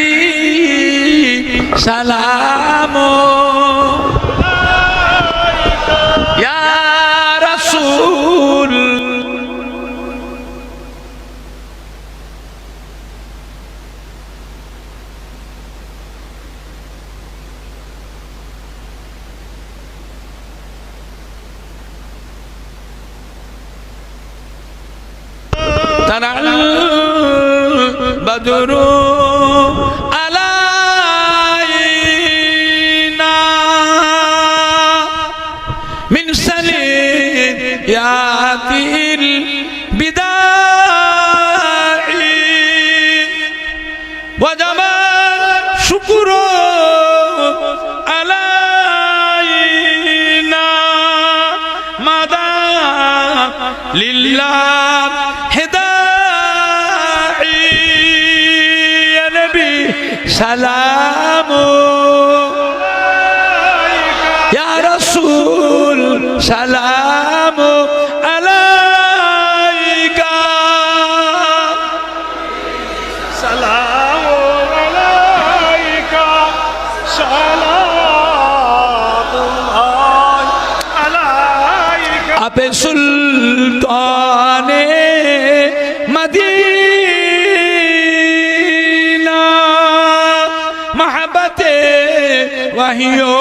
সালাম ইয়া রাসূল। তারাল বদরু আলাইনা মিন সানিয়াতিল বিদাই ওয়াজাবা শুকরু আলাইনা মাদা লিল্লাহ সালাম ইয়া রাসূল সালাম আলাইকা সালাম আপে সুলতানে মদিনা महबते वहियो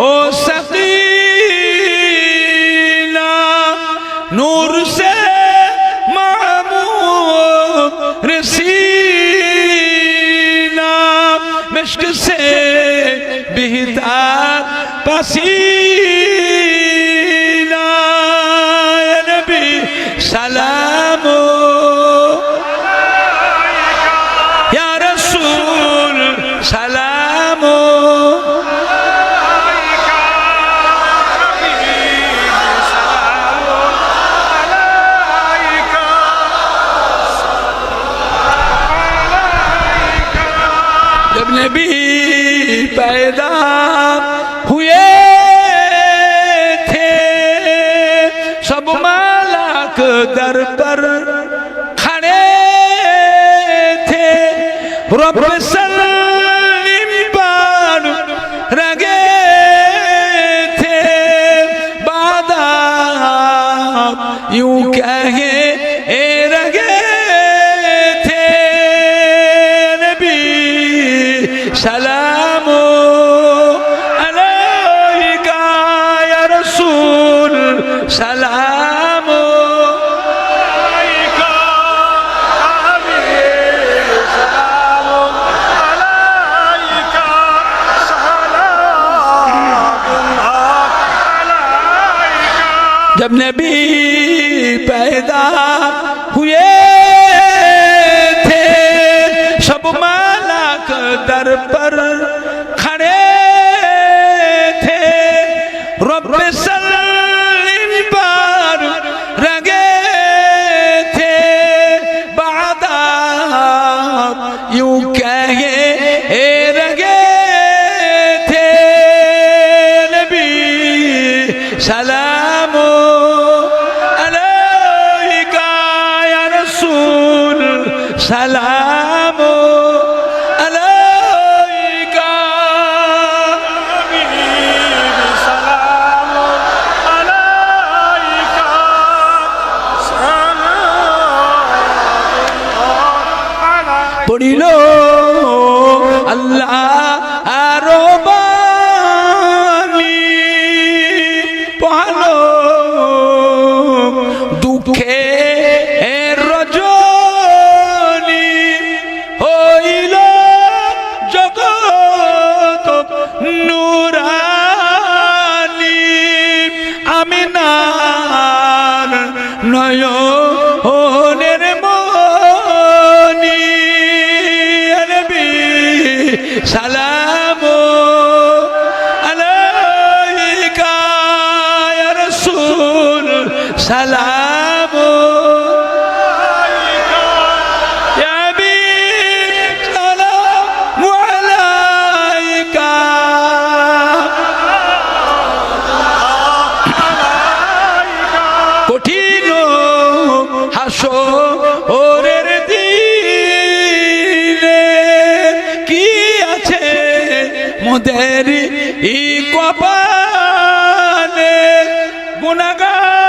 ओ सकीना नूर से मामूर रसीना मिश्क से बिहता पसीना या नबी सलामो या रसूल सलामो जब नबी पैदा हुए थे सब मालाक दर पर खड़े थे रब सलीम पर रगे थे बादा यूं कहे ए रगे थे नबी सलामो अलैका या रसूल सलामो जब नबी पैदा हुए थे सब मालाक दर पर खड़े थे रब सलीम पर रगे थे बादा यूं कहे ए रगे थे नबी सलामो अलैका या रसूल सलामो अलैका सलामो अलैका सलाम पढ़िलो अल्लाह आरो बानी पढ़लो दुखे रजनी হইল জগৎ নুরানি আমিনার নয়নের মনি নবী সালামো আলাইকা ইয়া রাসূল সালামো কঠিন হাসরের দিনে কি আছে মোদের ই কপালে গুনাহগার